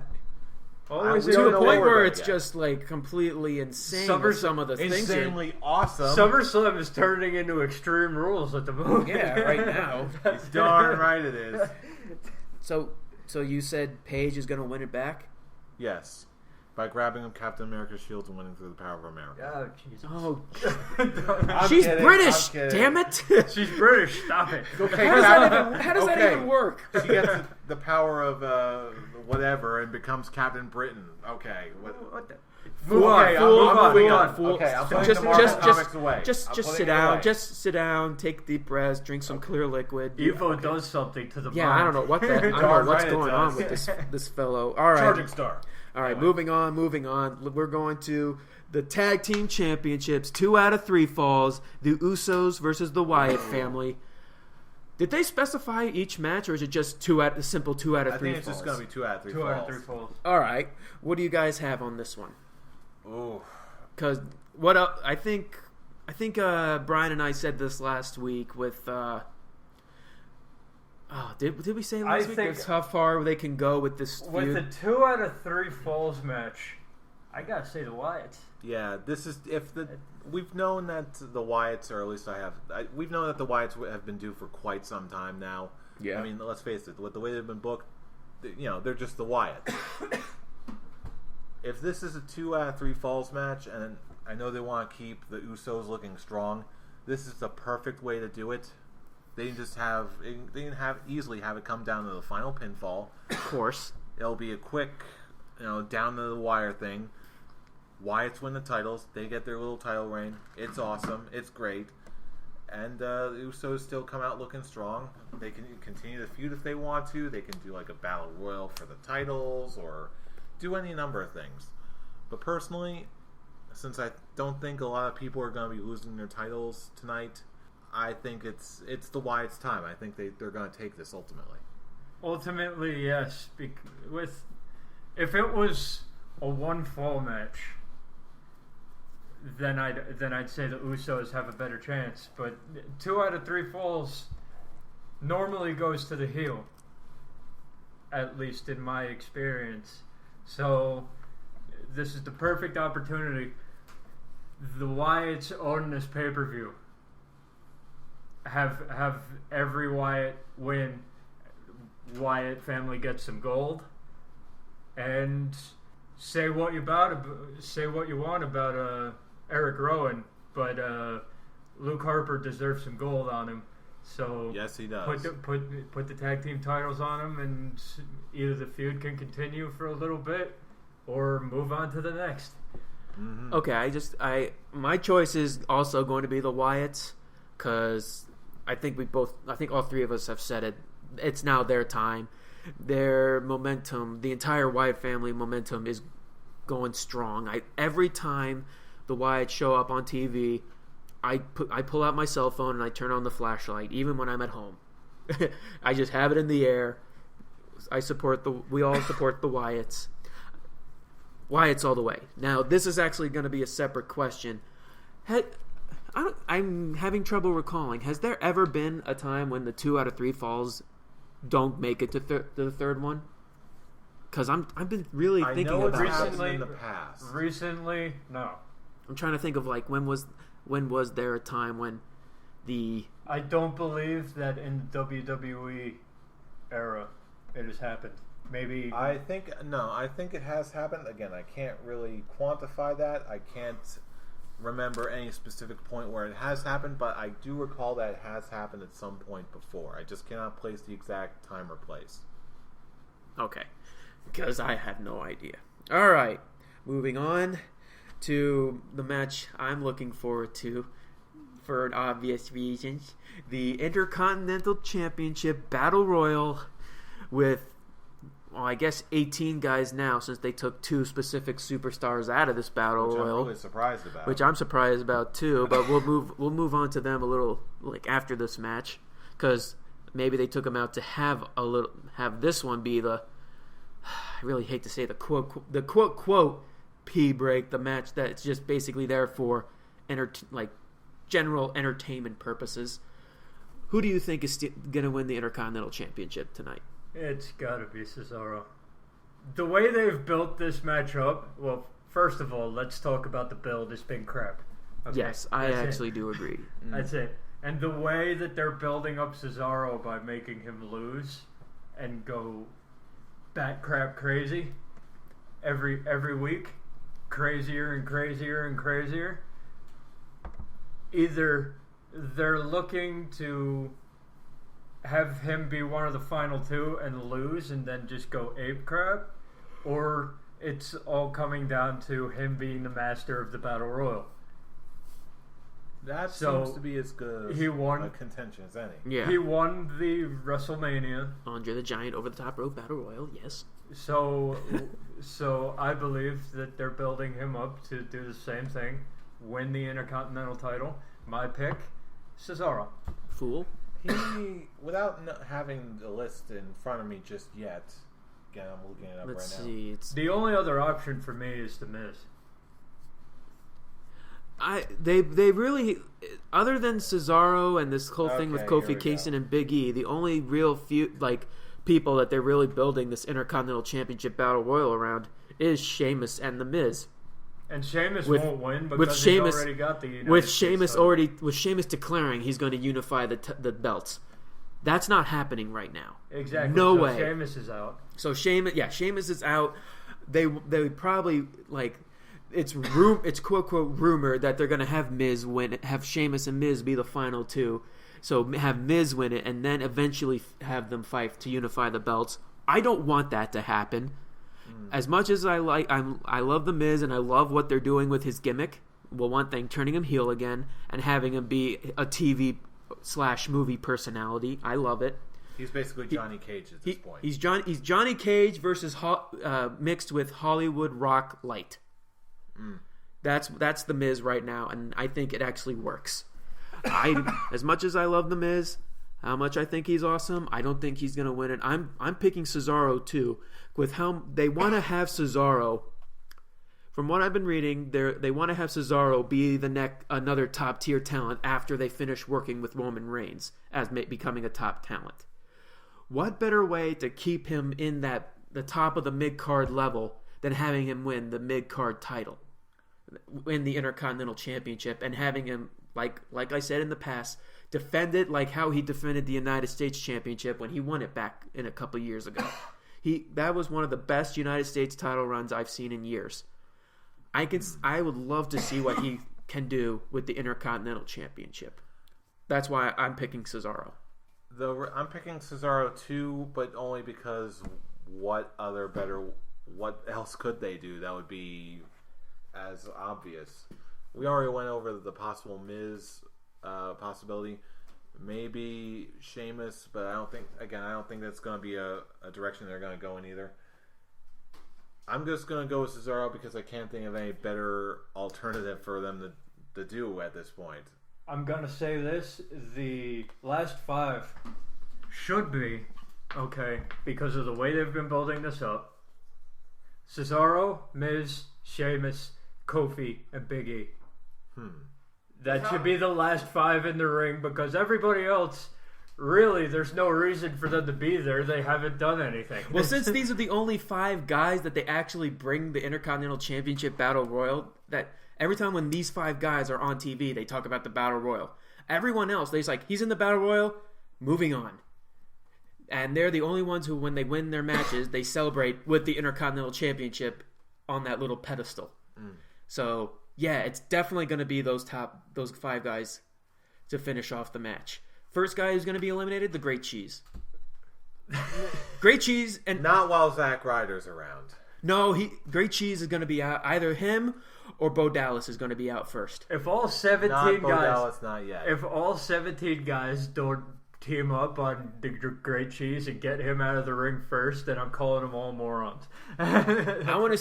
To the point where it's just completely insane. Some of the things insanely awesome. SummerSlam is turning into Extreme Rules at the moment. Yeah, right now. It's darn right it is. So you said Paige is going to win it back? Yes. By grabbing up Captain America's shield and winning through the power of America. Oh, Jesus. Oh, she's British, damn it. She's British, stop it. Okay, how does that even work? She gets the power of whatever and becomes Captain Britain. Okay. What the... Move on. Okay, I'm putting just the Marvel comics away. Just sit down. Just sit down. Take deep breaths. Drink some clear liquid. Evo does something to the mind. I don't know what that. I don't know what's going on with this fellow. All right. Charging Star. All right, moving on. We're going to the Tag Team Championships. 2 out of 3 falls. The Usos versus the Wyatt family. Did they specify each match, or is it just 2 out of 3 falls? I think it's just going to be 2 out of 3 falls. 2 out of 3 falls. All right. What do you guys have on this one? Oh, because I think Brian and I said this last week with. Did we say last week? That's how far they can go with this feud. With the 2 out of 3 falls match, I gotta say the Wyatts. Yeah, this is we've known that the Wyatts, or at least we've known that the Wyatts have been due for quite some time now. Yeah. I mean, let's face it, with the way they've been booked, they're just the Wyatts. If this is a 2 out of 3 falls match, and I know they want to keep the Usos looking strong, this is the perfect way to do it. They can easily have it come down to the final pinfall. Of course. It'll be a quick, down to the wire thing. Wyatts win the titles. They get their little title reign. It's awesome. It's great. And the Usos still come out looking strong. They can continue the feud if they want to. They can do like a battle royal for the titles or do any number of things. But personally, since I don't think a lot of people are going to be losing their titles tonight, I think it's the Wyatts' time. I think they're going to take this ultimately. Ultimately, yes. If it was a 1 fall match, then I'd say the Usos have a better chance. But 2 out of 3 falls normally goes to the heel, at least in my experience. So this is the perfect opportunity. The Wyatts own this pay-per-view. Have every Wyatt win. Wyatt family gets some gold, and say what you want about Eric Rowan, but Luke Harper deserves some gold on him. So yes, he does. Put the tag team titles on him, and either the feud can continue for a little bit, or move on to the next. Mm-hmm. Okay, my choice is also going to be the Wyatts, because I think all 3 of us have said it. It's now their time. Their momentum, the entire Wyatt family momentum, is going strong. Every time the Wyatts show up on TV, I pull out my cell phone and I turn on the flashlight, even when I'm at home. I just have it in the air. We all support the Wyatts. Wyatts all the way. Now, this is actually going to be a separate question. I'm having trouble recalling. Has there ever been a time when the 2 out of 3 falls don't make it to the third one? Because I've been really thinking about it. Recently in the past. Recently, no. I'm trying to think of when was there a time when I don't believe that in the WWE era it has happened. Maybe I think it has happened. Again, I can't really quantify that. I can't remember any specific point where it has happened, but I do recall that it has happened at some point before. I just cannot place the exact time or place. Okay, because I have no idea. All right, moving on to the match I'm looking forward to for obvious reasons. The Intercontinental Championship Battle Royal with, I guess 18 guys now, since they took 2 specific superstars out of this Battle Royal. Which I'm really surprised about. Which I'm surprised about too, but we'll move on to them a little after this match, because maybe they took them out to have this one be the, I really hate to say the quote P break, the match that's just basically there for general entertainment purposes. Who do you think is going to win the Intercontinental Championship tonight? It's got to be Cesaro. The way they've built this match up, well, first of all, let's talk about the build. It's been crap. Okay? Yes, I actually do agree. That's it. And the way that they're building up Cesaro by making him lose and go bat crap crazy every week, crazier and crazier and crazier. Either they're looking to have him be one of the final 2 and lose and then just go ape crap, or it's all coming down to him being the master of the Battle Royal. That seems to be as good as a contention as any. Yeah. He won the WrestleMania. Andre the Giant over the top rope Battle Royal, yes. So I believe that they're building him up to do the same thing, win the Intercontinental title. My pick, Cesaro. Fool. Without having the list in front of me just yet, again, I'm looking it up Let's right see. now. The only other option for me is The Miz. They really, other than Cesaro and this whole thing with Kofi Kingston and Big E, the only real few people that they're really building this Intercontinental Championship Battle Royal around is Sheamus and The Miz. And Sheamus with- won't win with because Sheamus- he's already got the United with States title. Sheamus declaring he's going to unify the belts. That's not happening right now. Exactly. No so way. Sheamus is out. So Sheamus is out. They probably it's quote quote rumored that they're going to have Miz win it, have Sheamus and Miz be the final two. So have Miz win it and then eventually have them fight to unify the belts. I don't want that to happen. As much as I love the Miz and I love what they're doing with his gimmick. Well, one thing, turning him heel again and having him be a TV/movie personality. I love it. He's basically Johnny Cage at this point. He's Johnny Cage versus mixed with Hollywood Rock Light. That's the Miz right now, and I think it actually works. As much as I love the Miz, how much I think he's awesome, I don't think he's gonna win it. I'm picking Cesaro too. With how they want to have Cesaro. From what I've been reading, they want to have Cesaro be another top tier talent after they finish working with Roman Reigns as becoming a top talent. What better way to keep him in the top of the mid card level than having him win the mid card title, win the Intercontinental Championship, and having him like I said in the past, defend it like how he defended the United States Championship when he won it back in a couple years ago. That was one of the best United States title runs I've seen in years. I would love to see what he can do with the Intercontinental Championship. That's why I'm picking Cesaro. I'm picking Cesaro too, but only because what else could they do that would be as obvious? We already went over the possible Miz possibility. Maybe Sheamus, but I don't think that's going to be a direction they're going to go in either. I'm just going to go with Cesaro because I can't think of any better alternative for them to do at this point. I'm going to say this. The last 5 should be okay because of the way they've been building this up. Cesaro, Miz, Sheamus, Kofi, and Big E. That should be the last 5 in the ring because everybody else, really, there's no reason for them to be there. They haven't done anything. Well, since these are the only 5 guys that they actually bring the Intercontinental Championship Battle Royal, that every time when these 5 guys are on TV, they talk about the Battle Royal. Everyone else, they're just like, he's in the Battle Royal, moving on. And they're the only ones who, when they win their matches, they celebrate with the Intercontinental Championship on that little pedestal. So, yeah, it's definitely going to be those 5 guys to finish off the match. First guy who's going to be eliminated, the Great Cheese. Great Cheese and not while Zack Ryder's around. No, Great Cheese is going to be out. Either him or Bo Dallas is going to be out first. If all 17 not Bo guys, Dallas, not yet. If all 17 guys don't team up on the Great Cheese and get him out of the ring first, then I'm calling them all morons. I want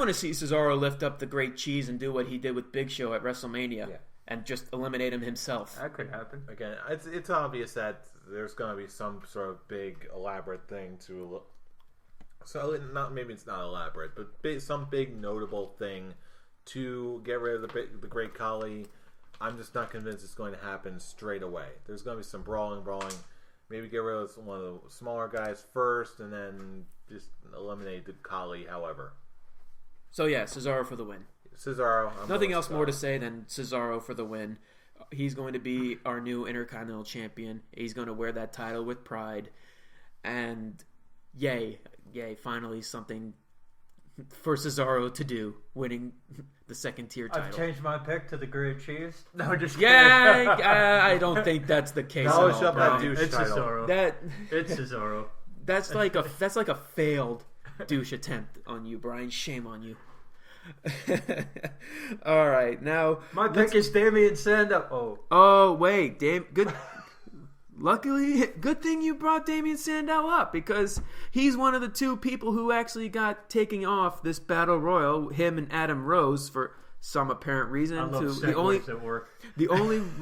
to see Cesaro lift up the Great Cheese and do what he did with Big Show at WrestleMania and just eliminate him himself. That could happen. Again, it's obvious that there's going to be some sort of big elaborate thing to. So maybe it's not elaborate, but some big notable thing to get rid of the Great Khali. I'm just not convinced it's going to happen straight away. There's going to be some brawling. Maybe get rid of one of the smaller guys first, and then just eliminate the Khali. However, so yeah, Cesaro for the win. Cesaro. Nothing else more to say than Cesaro for the win. He's going to be our new Intercontinental Champion. He's going to wear that title with pride, and yay! Finally, something for Cesaro to do, winning the second tier title. I've changed my pick to the Great Cheese. No, just kidding. I don't think that's the case. No, shove that douche it's title. Cesaro. It's Cesaro. That's like a failed douche attempt on you, Brian. Shame on you. All right, now my pick is Damien Sandow. Oh wait, good. Luckily, good thing you brought Damien Sandow up because he's one of the 2 people who actually got taken off this Battle Royal. Him and Adam Rose for some apparent reason. I love the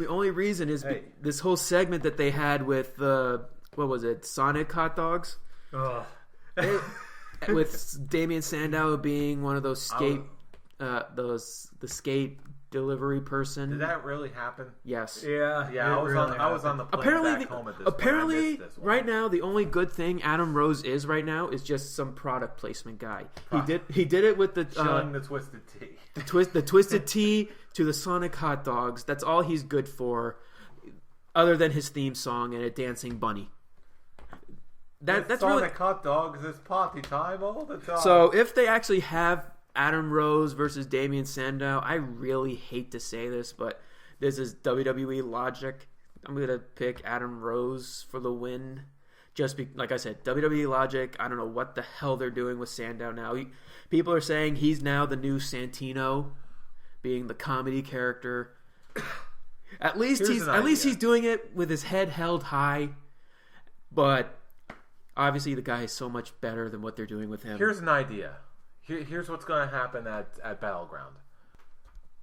only reason is this whole segment that they had with what was it, Sonic hot dogs? With Damien Sandow being one of those skate delivery person. Did that really happen? Yes. Yeah. Yeah, I was on the plane back home at this point. I missed this one. Right now, the only good thing Adam Rose is right now is just some product placement guy. He did it with the showing the twisted tea. The twisted tea to the Sonic hot dogs. That's all he's good for, other than his theme song and a dancing bunny. That's Sonic really hot dogs is party time all the time. So if they actually have Adam Rose versus Damien Sandow, I really hate to say this, but this is WWE logic. I'm gonna pick Adam Rose for the win. Like I said, WWE logic. I don't know what the hell they're doing with Sandow now. People are saying he's now the new Santino, being the comedy character. At least he's doing it with his head held high. But obviously, the guy is so much better than what they're doing with him. Here's an idea. Here's what's going to happen at Battleground.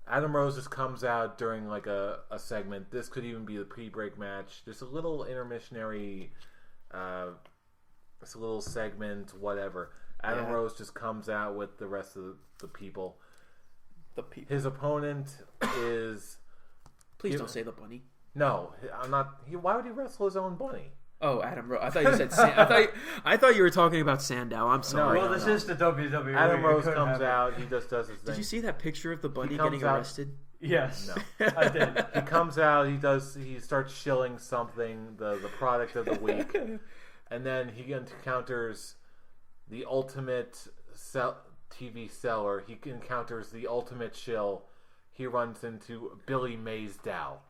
Adam Rose just comes out during like a segment. This could even be the pre-break match. Just a little intermissionary, it's a little segment, whatever. Adam Rose just comes out with the rest of the people. His opponent is... Please don't say the bunny. No, I'm not... Why would he wrestle his own bunny? Oh, Adam Rose. I thought you said I thought you were talking about Sandow. I'm sorry. This is the WWE. Adam Rose comes out. He just does his thing. Did you see that picture of the bunny getting arrested? Yes. No. I did. He comes out. He starts shilling something, the product of the week, and then he encounters the ultimate TV seller. He encounters the ultimate shill. He runs into Billy Mays Dow.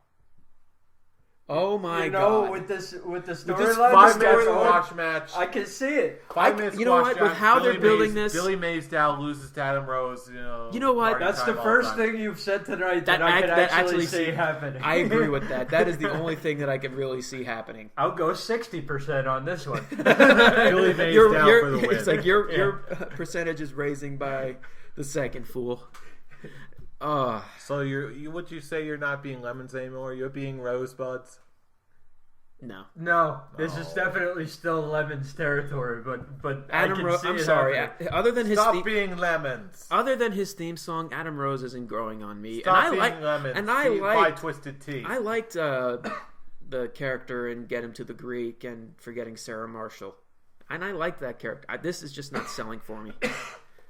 Oh my god! With the storyline, 5-minute squash match. I can see it. 5-minute you know what? With how they're building this, Billy Mays Dow loses to Adam Rose. You know what? That's the first thing you've said tonight that I can actually see happening. I agree with that. That is the only thing that I can really see happening. I'll go 60% on this one. Billy Mays Dow for the win. It's like your percentage is raising by the second, fool. So would you say you're not being lemons anymore? You're being rosebuds? No. This is definitely still lemons territory, but Adam Rose. I'm sorry. Other than Stop being lemons. Other than his theme song, Adam Rose isn't growing on me. Stop being lemons. And I like Twisted Tea. I liked the character in Get Him to the Greek and Forgetting Sarah Marshall, and I liked that character. This is just not selling for me.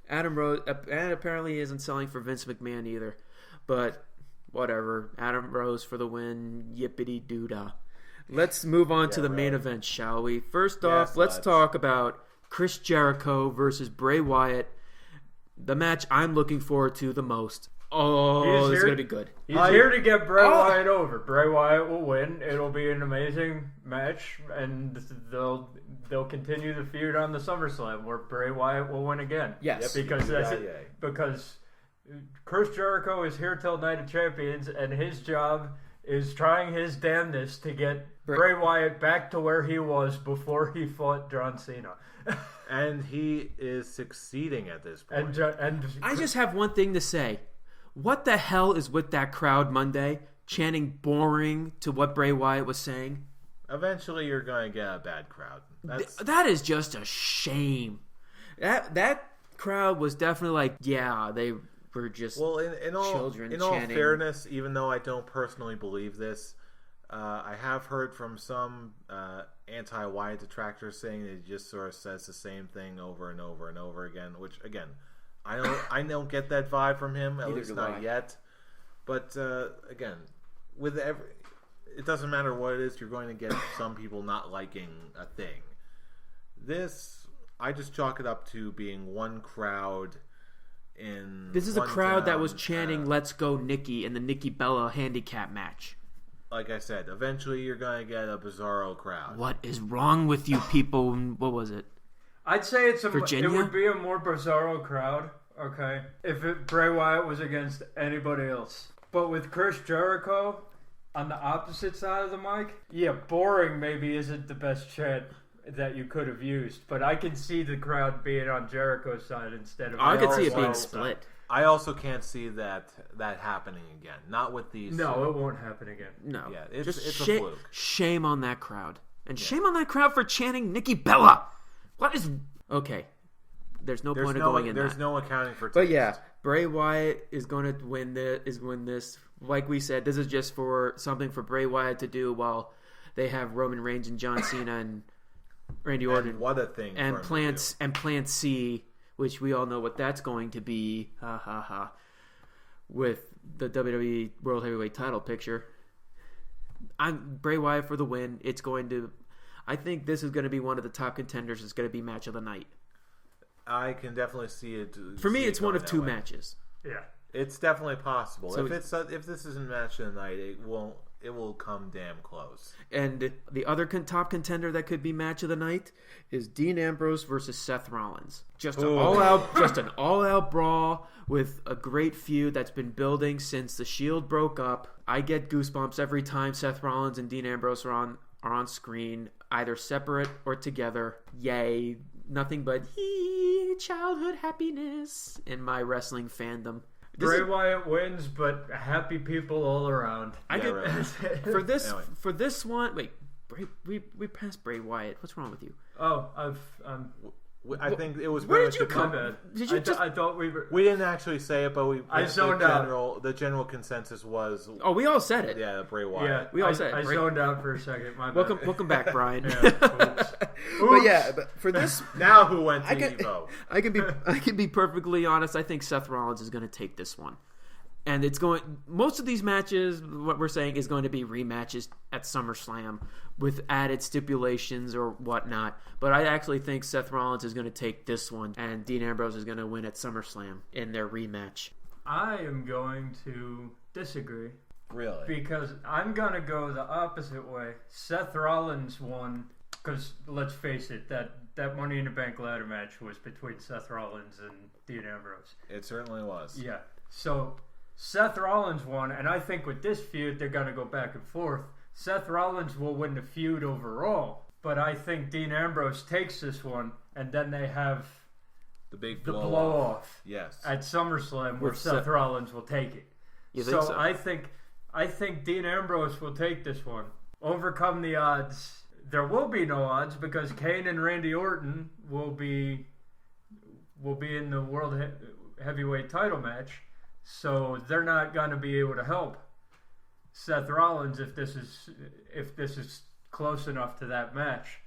Adam Rose, and apparently isn't selling for Vince McMahon either. But whatever. Adam Rose for the win. Yippity doo dah. Let's move on to the main event, shall we? First off, let's talk about Chris Jericho versus Bray Wyatt. The match I'm looking forward to the most. Oh, it's going to be good. He's here to get Bray Wyatt over. Bray Wyatt will win. It'll be an amazing match, and they'll continue the feud on the SummerSlam where Bray Wyatt will win again. Yes. Because Chris Jericho is here till Night of Champions, and his job is trying his damnedest to get Bray Wyatt back to where he was before he fought John Cena. And he is succeeding at this point. And I just have one thing to say. What the hell is with that crowd Monday chanting boring to what Bray Wyatt was saying? Eventually you're going to get a bad crowd. That is just a shame. That crowd was definitely like, yeah, they were just children in all fairness, even though I don't personally believe this, I have heard from some anti-Wyatt detractors saying that he just sort of says the same thing over and over and over again, which, again, I don't get that vibe from him, at least not yet. But, again, it doesn't matter what it is, you're going to get some people not liking a thing. This, I just chalk it up to being one crowd in This is a crowd that was chanting "Let's go Nikki" in the Nikki Bella handicap match. Like I said, eventually you're going to get a Bizarro crowd. What is wrong with you people? What was it? I'd say it would be a more Bizarro crowd, okay, if Bray Wyatt was against anybody else. But with Chris Jericho on the opposite side of the mic, boring maybe isn't the best chant that you could have used, but I can see the crowd being on Jericho's side instead of... I could see it being split. I also can't see that happening again. Not with these... No, it won't happen again. No. Yeah, it's a fluke. Shame on that crowd. And shame on that crowd for chanting Nikki Bella. What is... Okay. there's no point of going in There's that. no accounting for taste. But yeah, Bray Wyatt is going to win this. Like we said, this is just for something for Bray Wyatt to do while they have Roman Reigns and John Cena and Randy Orton. And what a thing. And Plant C, which we all know what that's going to be. Ha ha ha. With the WWE World Heavyweight title picture. I'm Bray Wyatt for the win. I think this is going to be one of the top contenders. It's going to be match of the night. I can definitely see it. For me, it's one of two matches. Yeah, it's definitely possible. So if this isn't match of the night, it will come damn close. And the other top contender that could be match of the night is Dean Ambrose versus Seth Rollins. Just an all-out brawl with a great feud that's been building since the Shield broke up. I get goosebumps every time Seth Rollins and Dean Ambrose are on screen, either separate or together. Yay! Nothing but childhood happiness in my wrestling fandom. Bray Wyatt wins, but happy people all around. For this one. Wait, we passed Bray Wyatt. What's wrong with you? Oh, I think it was. Where did you come? I thought we were. We didn't actually say it, but I zoned out. The general consensus was. Oh, we all said it. Yeah, Bray Wyatt. Yeah, we all said it. I zoned out for a second. My bad. Welcome back, Brian. Oops. But for this, now who went to Evo? I can be perfectly honest. I think Seth Rollins is going to take this one. And it's going. Most of these matches, what we're saying, is going to be rematches at SummerSlam with added stipulations or whatnot. But I actually think Seth Rollins is going to take this one, and Dean Ambrose is going to win at SummerSlam in their rematch. I am going to disagree. Really? Because I'm going to go the opposite way. Seth Rollins won, because let's face it, that Money in the Bank ladder match was between Seth Rollins and Dean Ambrose. It certainly was. Yeah. So Seth Rollins won, and I think with this feud, they're going to go back and forth. Seth Rollins will win the feud overall, but I think Dean Ambrose takes this one, and then they have the big blow-off yes. at SummerSlam where Seth Rollins will take it. You think so? I think Dean Ambrose will take this one. Overcome the odds. There will be no odds because Kane and Randy Orton will be in the World Heavyweight title match. So they're not going to be able to help Seth Rollins if this is close enough to that match.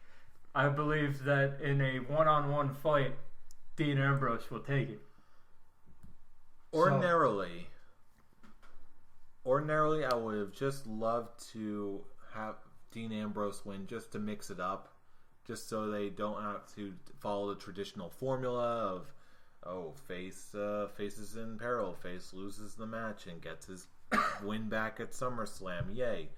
I believe that in a one-on-one fight, Dean Ambrose will take it. Ordinarily, I would have just loved to have Dean Ambrose win just to mix it up, just so they don't have to follow the traditional formula of face is in peril, face loses the match and gets his win back at SummerSlam. Yay.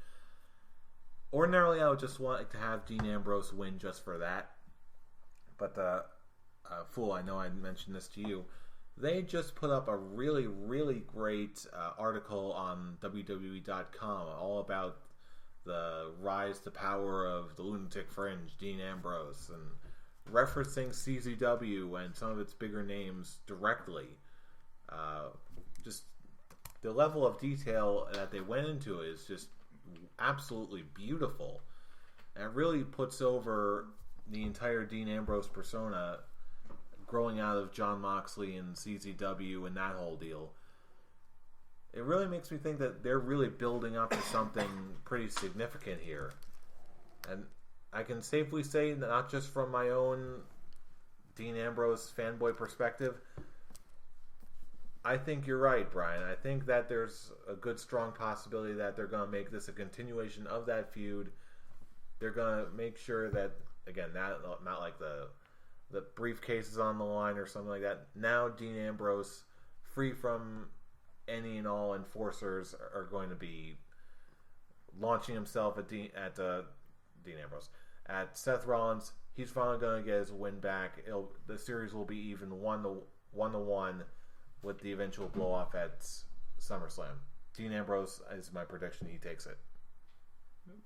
Ordinarily, I would just want to have Dean Ambrose win just for that. But, Fool, I know I mentioned this to you. They just put up a really, really great article on WWE.com all about the rise to power of the Lunatic Fringe, Dean Ambrose, and referencing CZW and some of its bigger names directly. Just the level of detail that they went into is just absolutely beautiful. And it really puts over the entire Dean Ambrose persona growing out of Jon Moxley and CZW and that whole deal. It really makes me think that they're really building up to something pretty significant here. And I can safely say that not just from my own Dean Ambrose fanboy perspective. I think you're right, Brian. I think that there's a good, strong possibility that they're going to make this a continuation of that feud. They're going to make sure that, again, not like the briefcase is on the line or something like that. Now Dean Ambrose, free from any and all enforcers, are going to be launching himself at Dean Ambrose. At Seth Rollins, he's finally going to get his win back. The series will be even 1-1 with the eventual blow off at SummerSlam. Dean Ambrose is my prediction. He takes it.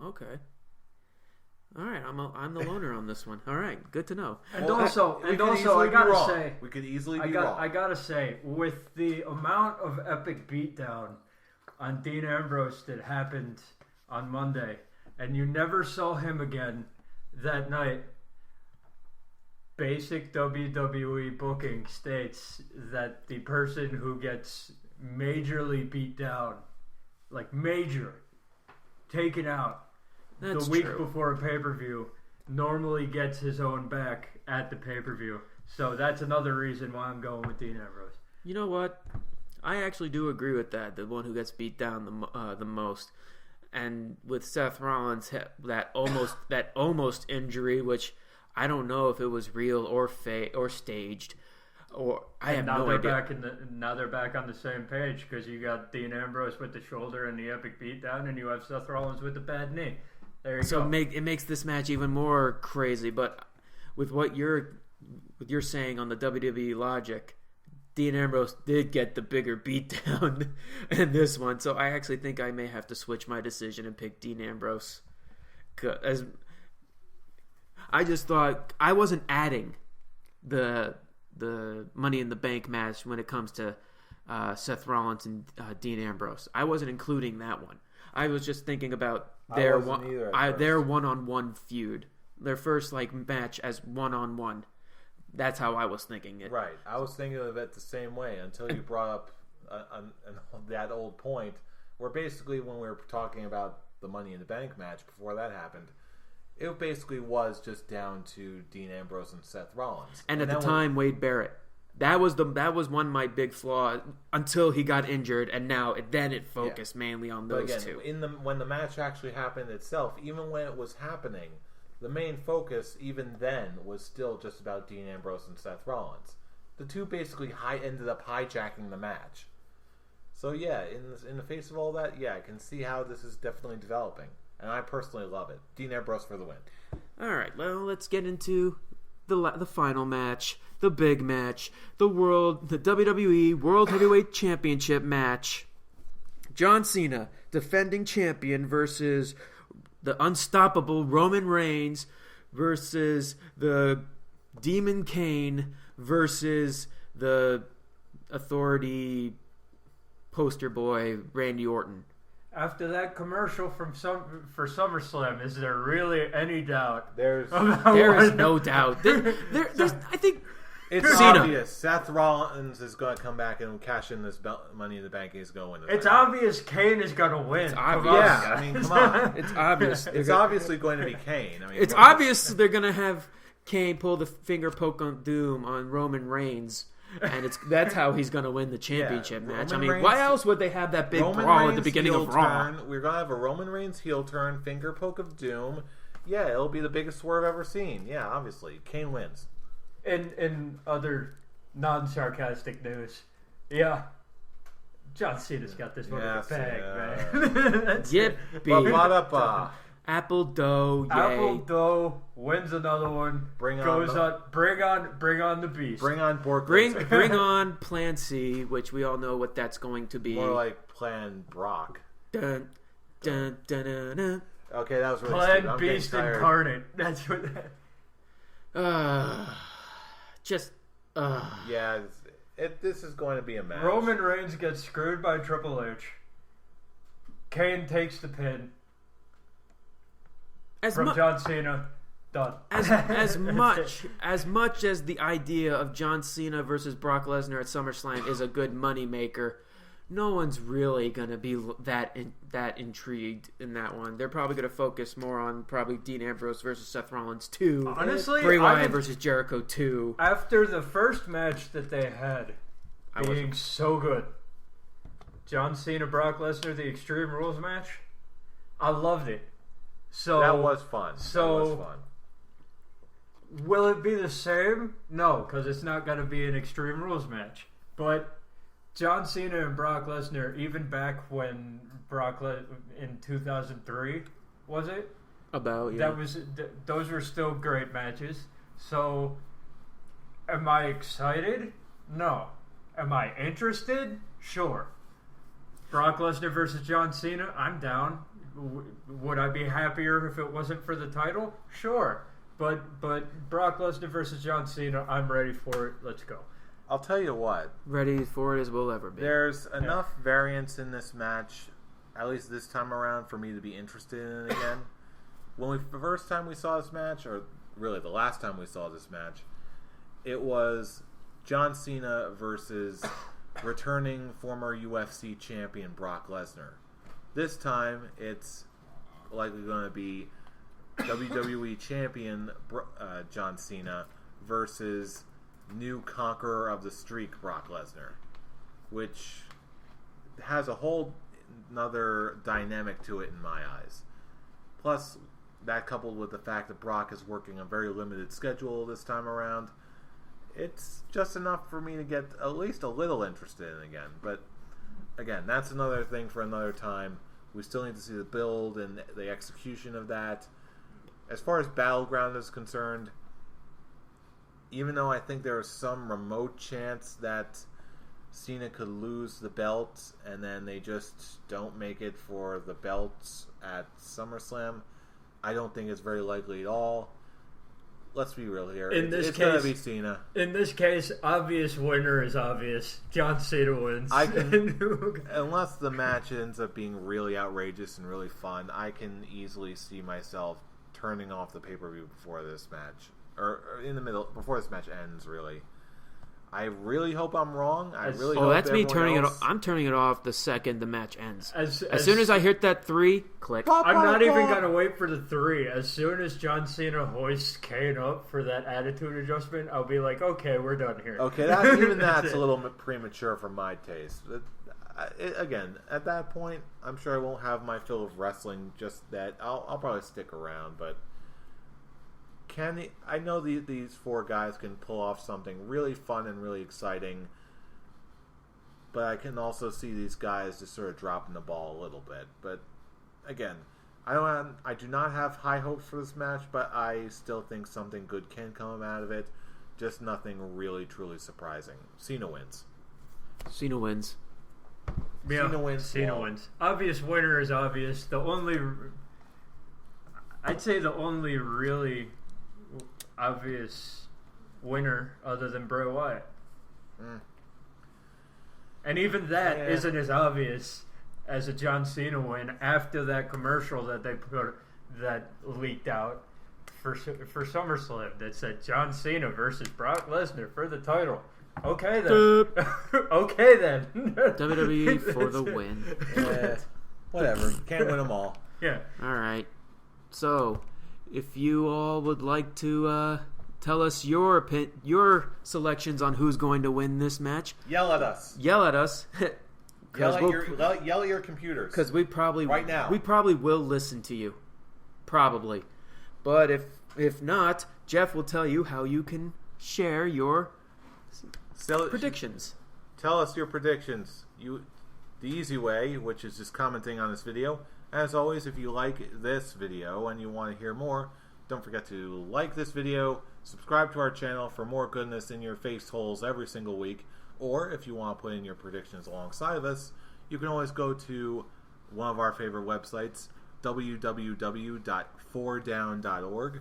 Okay. All right, I'm the loner on this one. All right, good to know. And also, I gotta say, we could easily be wrong. I gotta say, with the amount of epic beatdown on Dean Ambrose that happened on Monday, and you never saw him again that night, basic WWE booking states that the person who gets majorly beat down, like major, taken out That's the week true. before a pay-per-view, normally gets his own back at the pay-per-view. So that's another reason why I'm going with Dean Ambrose. You know what? I actually do agree with that. The one who gets beat down the most, and with Seth Rollins, that almost injury, which I don't know if it was real or staged, or I have no idea. Now they're back on the same page because you got Dean Ambrose with the shoulder and the epic beatdown, and you have Seth Rollins with the bad knee. There you go. It makes this match even more crazy. But with what you're saying on the WWE logic, Dean Ambrose did get the bigger beatdown in this one, so I actually think I may have to switch my decision and pick Dean Ambrose. As I just thought I wasn't adding the Money in the Bank match when it comes to Seth Rollins and Dean Ambrose. I wasn't including that one. I was just thinking about their one-on-one feud, their first match as one-on-one. That's how I was thinking it. Right. I was thinking of it the same way until you brought up that old point where basically when we were talking about the Money in the Bank match before that happened, it basically was just down to Dean Ambrose and Seth Rollins. And at the time, Wade Barrett. That was one of my big flaws until he got injured, and then it focused mainly on those two. When the match actually happened itself, even when it was happening, the main focus, even then, was still just about Dean Ambrose and Seth Rollins. The two basically ended up hijacking the match. So yeah, in the face of all that, yeah, I can see how this is definitely developing. And I personally love it. Dean Ambrose for the win. Alright, well, let's get into the final match, the big match, the WWE World Heavyweight Championship match. John Cena, defending champion, versus the unstoppable Roman Reigns versus the Demon Kane versus the Authority poster boy Randy Orton. After that commercial for SummerSlam, is there really any doubt? There is no doubt. There's, I think it's Cena. Obvious. Seth Rollins is going to come back and cash in this Money in the Bank. He's going to win. It's obvious Kane is going to win. It's obvious. Yeah, I mean, come on. It's obvious. It's obviously going to be Kane. I mean, it's obvious they're going to have Kane pull the finger poke on doom on Roman Reigns. And that's how he's going to win the championship match. Roman Reigns, why else would they have that big Roman brawl Reigns at the beginning of Raw? We're going to have a Roman Reigns heel turn, finger poke of doom. Yeah, it'll be the biggest swerve ever seen. Yeah, obviously. Kane wins. In other non-sarcastic news, yeah, John Cena's got this one in the bag, man. Yep. Apple dough, yay. Apple dough wins another one. Bring on the beast. Bring on Bork. Bring on Plan C, which we all know what that's going to be. More like Plan Brock. Dun, dun, dun, dun, dun. Okay, that was really Plan stupid. Beast Incarnate. That's what that. Yeah, this is going to be a match. Roman Reigns gets screwed by Triple H. Kane takes the pin. John Cena, done. As much as the idea of John Cena versus Brock Lesnar at SummerSlam is a good money maker, no one's really gonna be that intrigued in that one. They're probably gonna focus more on probably Dean Ambrose versus Seth Rollins 2. Honestly, Bray Wyatt versus Jericho 2. After the first match that they had being so good, John Cena, Brock Lesnar, the Extreme Rules match, I loved it. So that was fun. Will it be the same? No, because it's not going to be an Extreme Rules match. But John Cena and Brock Lesnar, even back when in 2003, was it? Those were still great matches. So, am I excited? No. Am I interested? Sure. Brock Lesnar versus John Cena, I'm down. Would I be happier if it wasn't for the title? Sure. But Brock Lesnar versus John Cena, I'm ready for it. Let's go. I'll tell you what. Ready for it as we'll ever be. There's enough variance in this match, at least this time around, for me to be interested in it again. The first time we saw this match, or really the last time we saw this match, it was John Cena versus returning former UFC champion Brock Lesnar. This time, it's likely going to be WWE champion John Cena versus new conqueror of the streak Brock Lesnar, which has a whole another dynamic to it in my eyes. Plus, that coupled with the fact that Brock is working a very limited schedule this time around, it's just enough for me to get at least a little interested in again. But again, that's another thing for another time. We still need to see the build and the execution of that. As far as Battleground is concerned, even though I think there is some remote chance that Cena could lose the belt and then they just don't make it for the belts at SummerSlam, I don't think it's very likely at all. Let's be real here. It's going to be Cena. In this case, obvious winner is obvious. John Cena wins. Unless the match ends up being really outrageous and really fun, I can easily see myself turning off the pay-per-view before this match. Or in the middle, before this match ends, really. I really hope I'm wrong. I really hope that's me turning else... it off. I'm turning it off the second the match ends. As soon as I hit that 3, click. I'm not even going to wait for the 3. As soon as John Cena hoists Kane up for that attitude adjustment, I'll be like, okay, we're done here. Okay, that's a little premature for my taste. Again, at that point, I'm sure I won't have my fill of wrestling just that. I'll probably stick around, but I know these 4 guys can pull off something really fun and really exciting, but I can also see these guys just sort of dropping the ball a little bit. But again, I do not have high hopes for this match, but I still think something good can come out of it. Just nothing really truly surprising. Cena wins. Cena wins. Yeah, Cena wins. Obvious winner is obvious. I'd say the only really obvious winner other than Bray Wyatt. And even that isn't as obvious as a John Cena win after that commercial that they put that leaked out for SummerSlam that said John Cena versus Brock Lesnar for the title. Okay then. Okay then. WWE for the win. Whatever. Can't win them all. Yeah. All right. So, if you all would like to tell us your selections on who's going to win this match, yell at us. Yell at us. Yell at your computers. Because we probably will listen to you. Probably. But if not, Jeff will tell you how you can share your predictions. Tell us your predictions. The easy way, which is just commenting on this video. As always, if you like this video and you want to hear more, don't forget to like this video, subscribe to our channel for more goodness in your face holes every single week, or if you want to put in your predictions alongside of us, you can always go to one of our favorite websites, www.4down.org.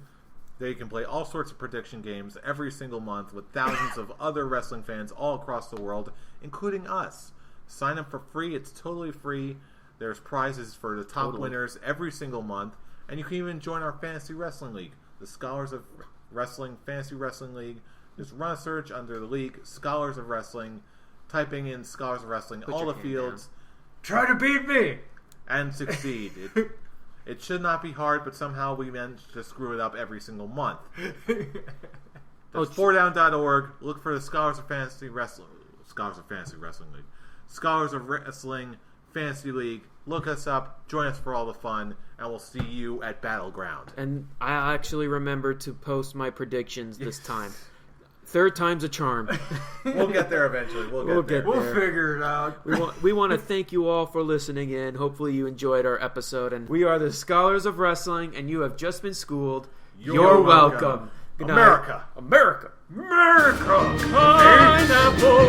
There you can play all sorts of prediction games every single month with thousands of other wrestling fans all across the world, including us. Sign up for free. It's totally free. There's prizes for the top winners every single month. And you can even join our Fantasy Wrestling League, the Scholars of Wrestling Fantasy Wrestling League. Just run a search under the league, Scholars of Wrestling, typing in Scholars of Wrestling, all the fields. Down. Try to beat me! And succeed. It should not be hard, but somehow we manage to screw it up every single month. That's 4down.org. Look for the Scholars of Fantasy Wrestling League. Scholars of Wrestling Fantasy League. Look us up, join us for all the fun, and we'll see you at Battleground. And I actually remember to post my predictions this time. 3rd time's a charm. We'll get there eventually. We'll get there. We'll figure it out. We want to thank you all for listening in. Hopefully you enjoyed our episode. And we are the Scholars of Wrestling, and you have just been schooled. You're welcome. Good night. America. Pineapple.